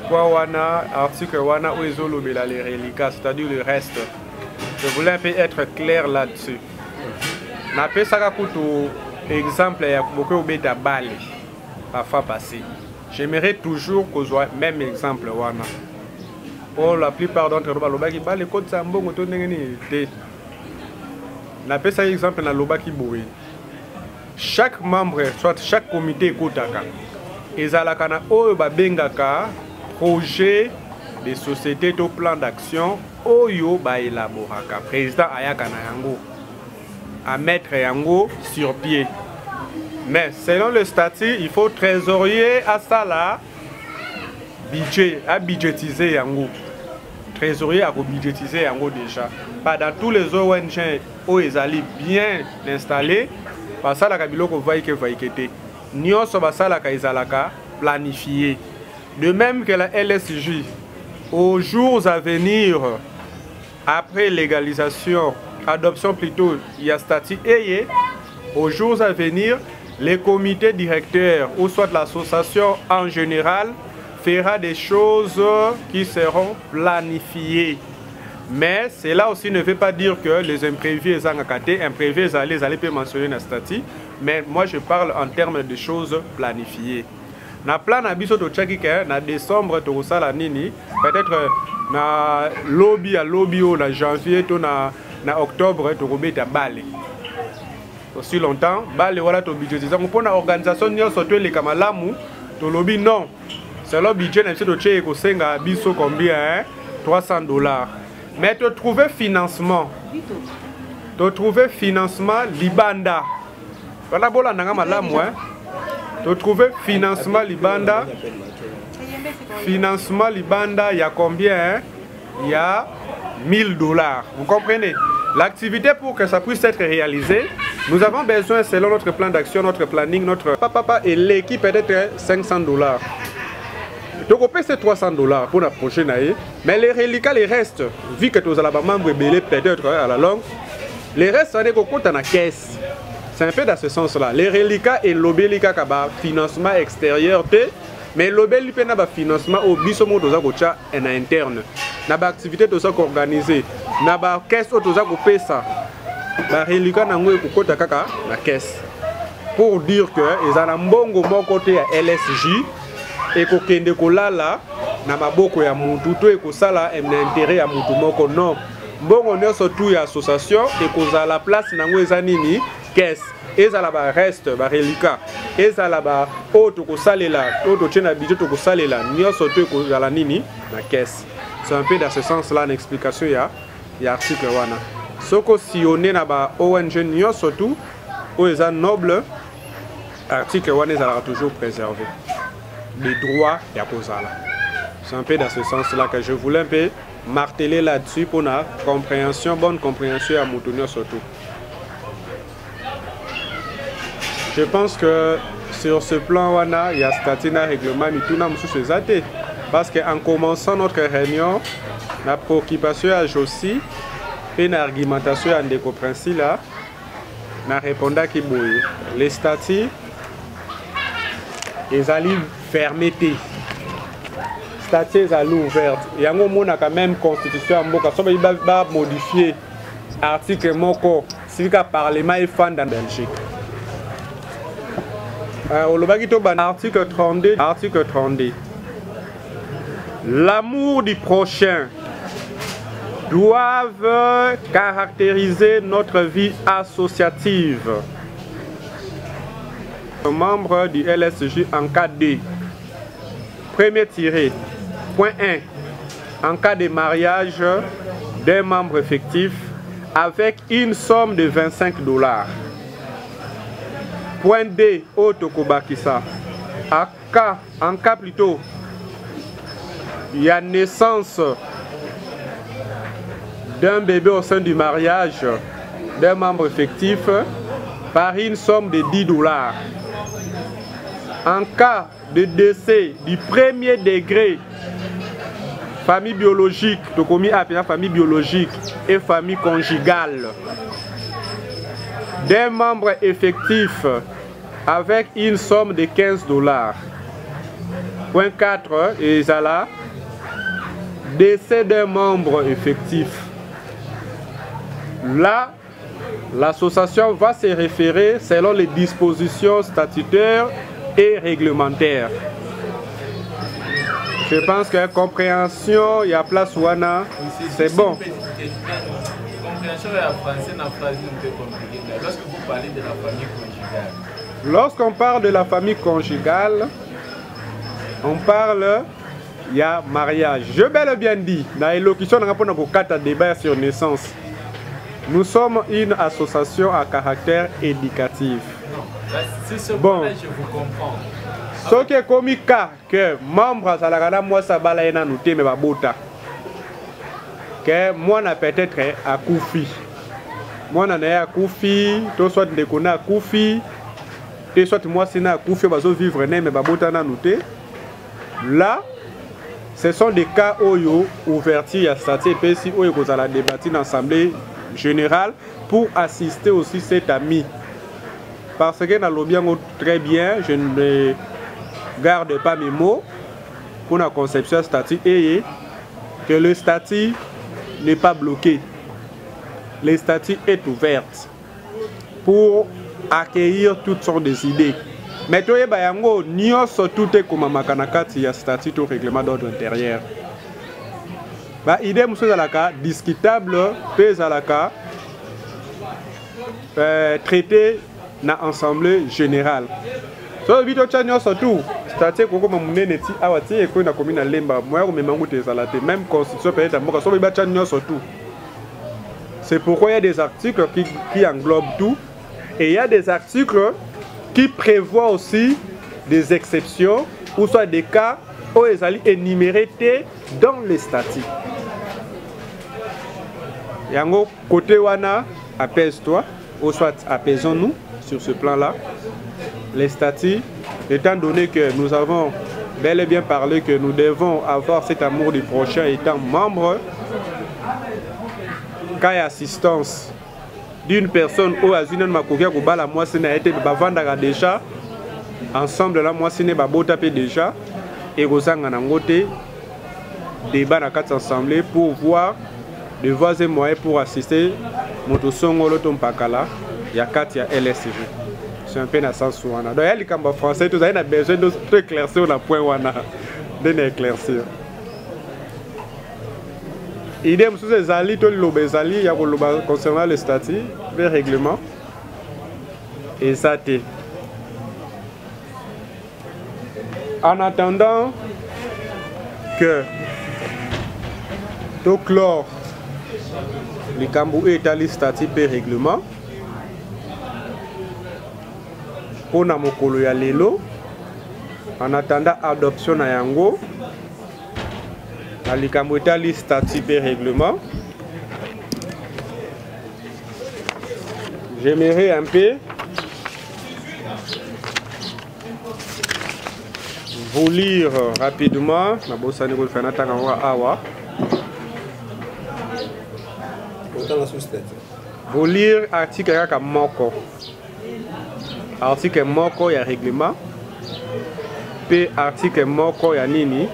quoi wana, article wana ou les reliquats, c'est-à-dire le reste. Je voulais un peu être clair là-dessus. N'appelle ça comme exemple, il y a beaucoup de balles parfois passé. J'aimerais toujours qu'on soit même exemple wana. Pour la plupart d'entre nous, les balles côté sambo on tourne n'engagé. N'appelle ça exemple dans l'obaki boui. Chaque membre, soit chaque comité écoutaka, ils ont un projet de société au plan d'action oyo ba élaboraka président ayakana yango à mettre yango sur pied. Mais selon le statut, il faut trésorier à ça là budget à budgétiser yango. Trésorier à budgétiser yango déjà. Pas dans tous les ONG où ils allaient bien installés. Parce que la biloko va que va quitter. Nyonso basala ka izalaka planifié. De même que la LSJ, aux jours à venir, après légalisation, adoption plutôt, il y a statut et aux jours à venir, les comités directeurs ou soit l'association en général fera des choses qui seront planifiées. Mais cela aussi ne veut pas dire que les imprévus sont accatés. Imprévus, les allez peut mentionner dans le statut. Mais moi, je parle en termes de choses planifiées. Dans le plan de Tchakika, en décembre, peut-être na lobby à lobby au janvier, na octobre, tu vas Bali. Aussi longtemps, Bali, voilà ton budget. Pour l'organisation, surtout les Kamalamu, ton lobby, non. C'est le budget de Tchakika, biso combien? $300. Mais tu trouves financement. Tu trouves financement Libanda. Voilà, bon, tu trouves financement Libanda. Financement Libanda, il y a combien? Il y a $1000. Vous comprenez? L'activité, pour que ça puisse être réalisé, nous avons besoin, selon notre plan d'action, notre planning, notre papa et l'équipe, peut-être $500. Donc on paie ces $300 pour la prochaine année, mais les reliquats, les restes, vu que tu as la membre belé peut-être à la longue, les restes, ça n'est qu'au compte dans la caisse. C'est un peu dans ce sens-là. Les reliquats et l'obélika qui a financement extérieur, mais l'obélika n'a pas financement au bisomo de Zagocha en interne. N'a pas activité de ça organisée. N'a pas caisse de ça qu'on paie ça. La reliquat n'a pas au compte dans la caisse. Pour dire que ils ont un bon côté à LSJ. Et que kende kolala na maboko ya mutu to ekosala intérêt ya mutu moko non bongo nyonso tu ya association ekozala place nango eza nini caisse ezala ba reste ba reliquat ezala ba auto kosalela to tchena budget to kosalela nyonso tu ekozala nini na caisse. C'est un peu dans ce sens là l'explication ya article wana soko sionné na ba ONG nyonso tu o eza noble article wana ezala toujours préservé. Les droits de Kozala. C'est un peu dans ce sens-là que je voulais un peu marteler là-dessus pour la compréhension, bonne compréhension à Moutounio surtout. Je pense que sur ce plan, il y a Statina règlement, mais tout le monde se parce qu'en commençant notre réunion, la préoccupation à Jossi et l'argumentation à Ndeko Princi là, n'a répondu qui bouille. Les statuts, ils allaient fermeté. Statut à l'ouverte. Il y a un moment quand même constitution il va modifier article moko si le parlement est fan dans Belgique. Article 32. Article 32. L'amour du prochain doivent caractériser notre vie associative. Membre du LSJ en cas de premier tiré. Point 1. En cas de mariage d'un membre effectif avec une somme de $25. Point 2. Otokobakisa. En cas plutôt il y a naissance d'un bébé au sein du mariage d'un membre effectif par une somme de 10 $. En cas de décès du premier degré, famille biologique, famille biologique et famille conjugale d'un membre effectif avec une somme de 15 $. Point 4, et là, décès d'un membre effectif. Là, l'association va se référer selon les dispositions statutaires et réglementaires. Je pense que compréhension, il y a place Wana, c'est bon. Compréhension est en français, en phrase un peu compliquée. Lorsque vous parlez de la famille conjugale. Lorsqu'on parle de la famille conjugale, on parle, il y a mariage. Je vais le bien dire, dans l'élocution, on a un débat sur naissance. Nous sommes une association à caractère éducatif. C'est ce bon, point-là, je vous comprends. Ce qui est comme cas que membre de la moi ça va là nous mais babota. Que moi na peut-être à Koufi. Moi na à Koufi, toi soit de connaître à Koufi, et soit moi c'est na Koufi bazo vivre né mais babota na nous. Là, ce sont des cas oyo ouverture à statut PC oyo ko la débattre dans l'assemblée générale pour assister aussi cet ami. Parce que dans le bien très bien, je ne garde pas mes mots pour la conception statut et que le statut n'est pas bloqué. Le statut est ouvert pour accueillir toutes sortes d'idées. Mais tu sais, tout est comme il y a statut au règlement d'ordre intérieur. L'idée est discutable, traité dans l'Assemblée générale. So vito chanyo surtout statut koko mamunene ti awati eko na commune Lemba moi ko memangu te salate même constitution peut être moka so ba chanyo surtout. C'est pourquoi il y a des articles qui englobent tout et il y a des articles qui prévoient aussi des exceptions ou soit des cas où ils allaient énumérer dans les statuts. Yango côté wana apaise-toi ou soit apaisons-nous sur ce plan-là. Les statuts, étant donné que nous avons bel et bien parlé que nous devons avoir cet amour du prochain étant membre, quand il y a assistance d'une personne au Azine Makokia Koubala, moi c'est n'a été bavanda déjà, ensemble là moi c'est n'est pas beau taper déjà, et Rosanga Nangote, débat dans quatre assemblées pour voir de voies et moyens pour assister Motosongo Lotom Pakala, il y a 4 il y a LSCG. C'est un peu dans le sens où on a. Donc, il y a des français, tout ça, il y a besoin d'éclaircir le point où on a. D'éclaircir. Idem sur ces alliés, tout le alliés, il y a concernant le statut, le règlement. Et ça, c'est. En attendant que tout clore, le Cambou est à le statut et règlement. Pour na mokolo ya lelo en attendant adoption na yango na likambo etali statut et règlement. J'aimerais un peu vous lire rapidement na bosani ko fana tanga wa awa vous lire article kaka moko. Article moko ya règlement pe article moko ya nini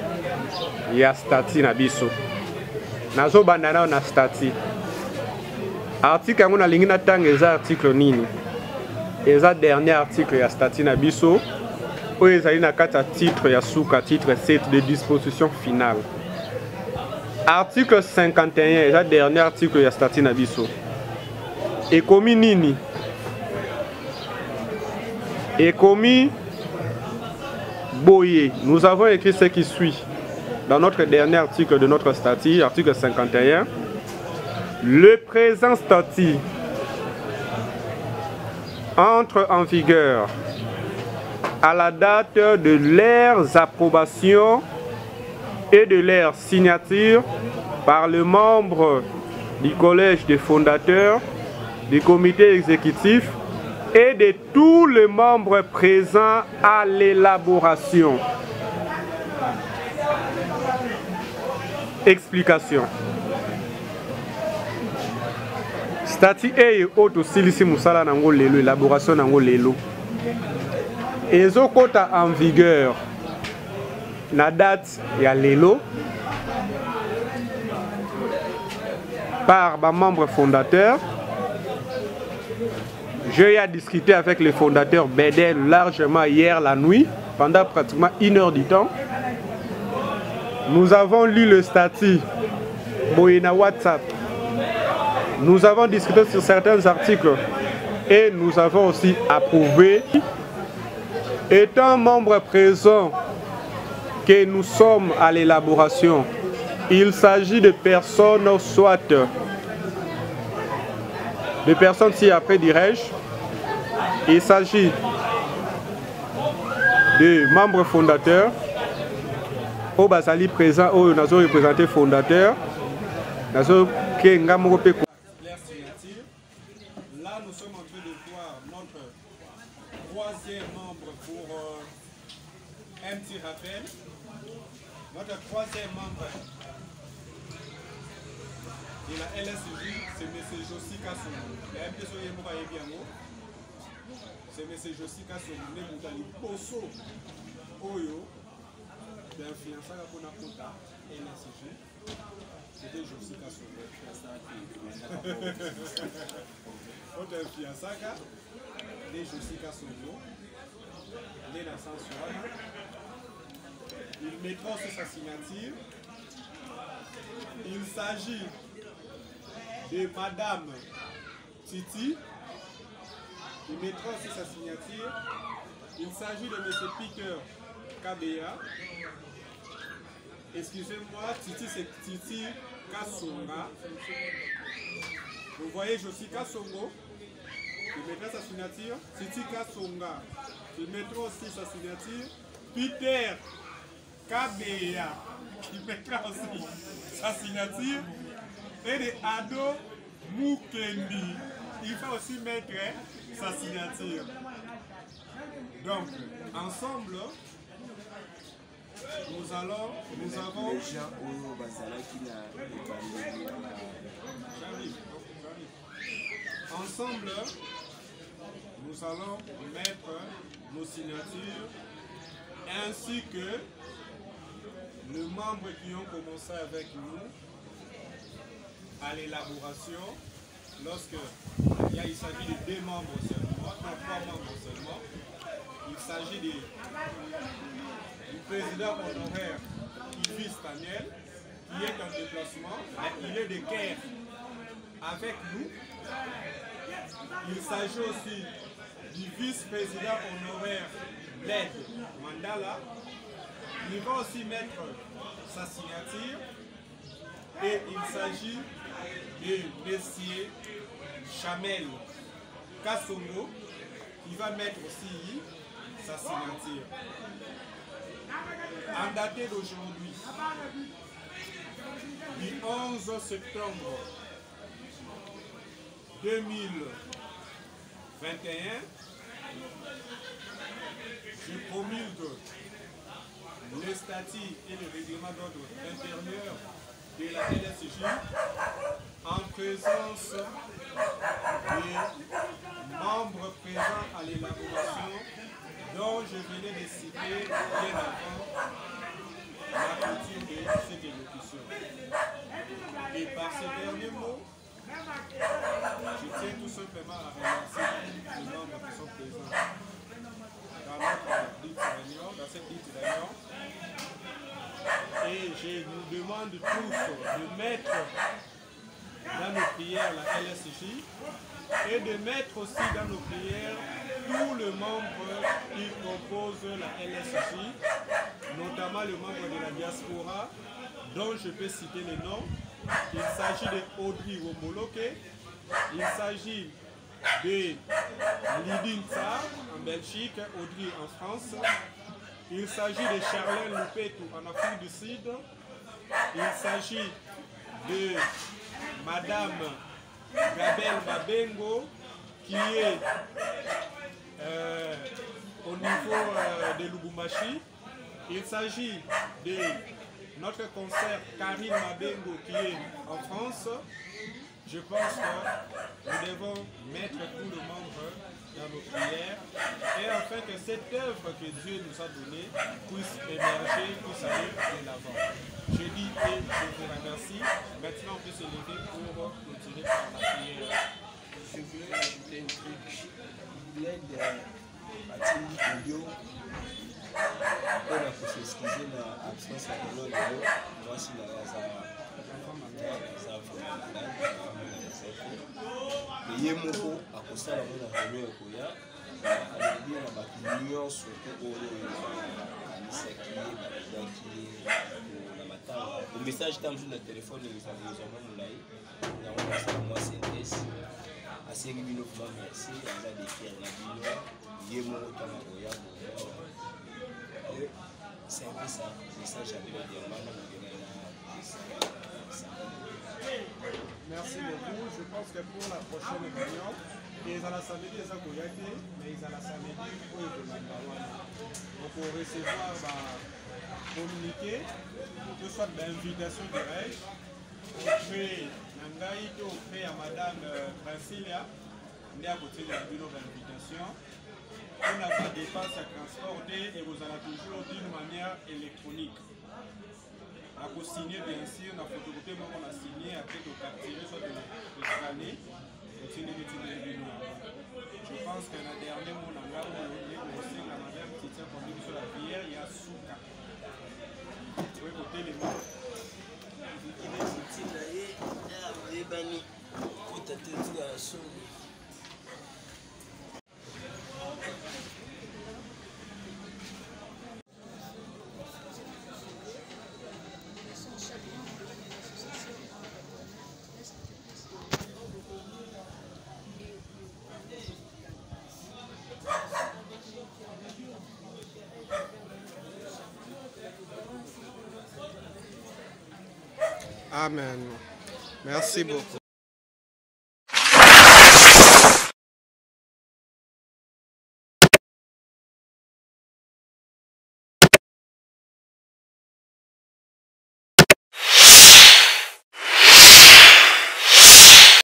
ya statut na biso nazo bandana na statut article yango na lingi na tanga eza article nini eza dernier article ya statut na biso oyo ezali na kati ya titre ya suka titre 7 de disposition finale. Article 51 eza dernier article ya statut na biso ekomi nini et commis Boyer. Nous avons écrit ce qui suit dans notre dernier article de notre statut, article 51. Le présent statut entre en vigueur à la date de leurs approbations et de leur signature par le membre du collège des fondateurs, du comité exécutif et de tous les membres présents à l'élaboration. Explication. Statut et auto silisi musala nango lelo, élaboration nango lelo. Ezokota en vigueur la date ya lelo par ma membre fondateur. J'ai discuté avec le fondateur Bedel largement hier la nuit, pendant pratiquement 1 heure du temps. Nous avons lu le statut Boyena WhatsApp. Nous avons discuté sur certains articles et nous avons aussi approuvé. Étant membre présent que nous sommes à l'élaboration, il s'agit de personnes, soit de personnes, si après dirais-je, il s'agit de membres fondateurs, au Basali présent, au Nazo représenté fondateur, Nazo Kengamoro. Là, nous sommes en train de voir notre 3e membre pour un petit rappel. Notre 3e membre de la LSJ, c'est M. Jossi Kassongo. C'est M. Jossi Kassongo, né Moutali Poso, Oyo, d'influence à la Kota, LSJ. C'était Jossi Kassongo. Autre influence de Jossi Kassongo, né dans Sansuana. Il mettra aussi sa signature. Il s'agit de Madame Titi. Il mettra aussi sa signature. Il s'agit de M. Peter Kabea. Excusez-moi, Titi c'est Titi Kassonga. Vous voyez Jossi Kassongo. Il mettra sa signature. Titi Kassonga. Il mettra aussi sa signature. Peter Kabea. Qui mettra aussi sa signature. Et de Ado Mukendi. Il va aussi mettre sa signature. Donc, ensemble, nous avons... Ensemble, nous allons mettre nos signatures ainsi que les membres qui ont commencé avec nous à l'élaboration, lorsque il s'agit de 2 membres seulement, non 3 membres seulement, il s'agit du président honoraire Yves Daniel, qui est en déplacement, mais il est de Caire avec nous. Il s'agit aussi du vice-président honoraire Led Mandala. Il va aussi mettre sa signature. Et il s'agit de M. Chamel Kassongo qui va mettre aussi sa signature. En date d'aujourd'hui, du 11 septembre 2021, je promulgue les statuts et le règlement d'ordre intérieur de la LSJ en présence des membres présents à l'élaboration dont je venais de citer bien avant la clôture de cette élocution. Et par ces derniers mots, je tiens tout simplement à remercier les membres qui sont présents dans cette dite réunion. Et je nous demande tous de mettre dans nos prières la LSJ et de mettre aussi dans nos prières tous les membres qui composent la LSJ, notamment les membres de la diaspora, dont je peux citer les noms. Il s'agit de Audrey Womoloke, il s'agit de Lydine Tsar en Belgique, Audrey en France. Il s'agit de Charlène Loupetou en Afrique du Sud, Il s'agit de Madame Gabelle Mabengo qui est au niveau de Lubumbashi. Il s'agit de notre concert Karine Mabengo qui est en France. Je pense que nous devons mettre tout le monde dans nos prières et afin que cette œuvre que Dieu nous a donnée puisse émerger, puisse aller de l'avant. Je dis et je vous remercie. Maintenant, on peut se lever pour continuer par la prière. Je voulais ajouter un truc. Il est de Mathilde Bio. On a pu s'excuser de l'absence de l'eau. Moi, si la ye moko akosala mona réunion ekoya alobi na bato nyonso mpe oyo anisaki balobaki na matanga omessage ntango na telefone ezalama molai yango nasala mwa synthèse asengi bino kuma merci aza defier na bino ye moko ntango akoya c'est un peu ça message ya bilo diamana mogenana. Merci beaucoup. Je pense que pour la prochaine réunion, ils ont la samedi, ils ont goyaki, mais ils ont la samedi pour les donc pour recevoir communiqué, que ce soit d'invitation directe, auprès Nangaï, auprès à Madame Brasilia, on est à côté de la bureau d'invitation. On n'a pas de dépenses à transporter et vous allez toujours d'une manière électronique. On a signé bien sûr, on a photocopie, on a signé après de capturer soit de scanner. Je pense que la dernière mot, on a aussi la madame qui tient comme sur la prière, il y a Souka. Vous pouvez côté les mots. Amen. Merci beaucoup.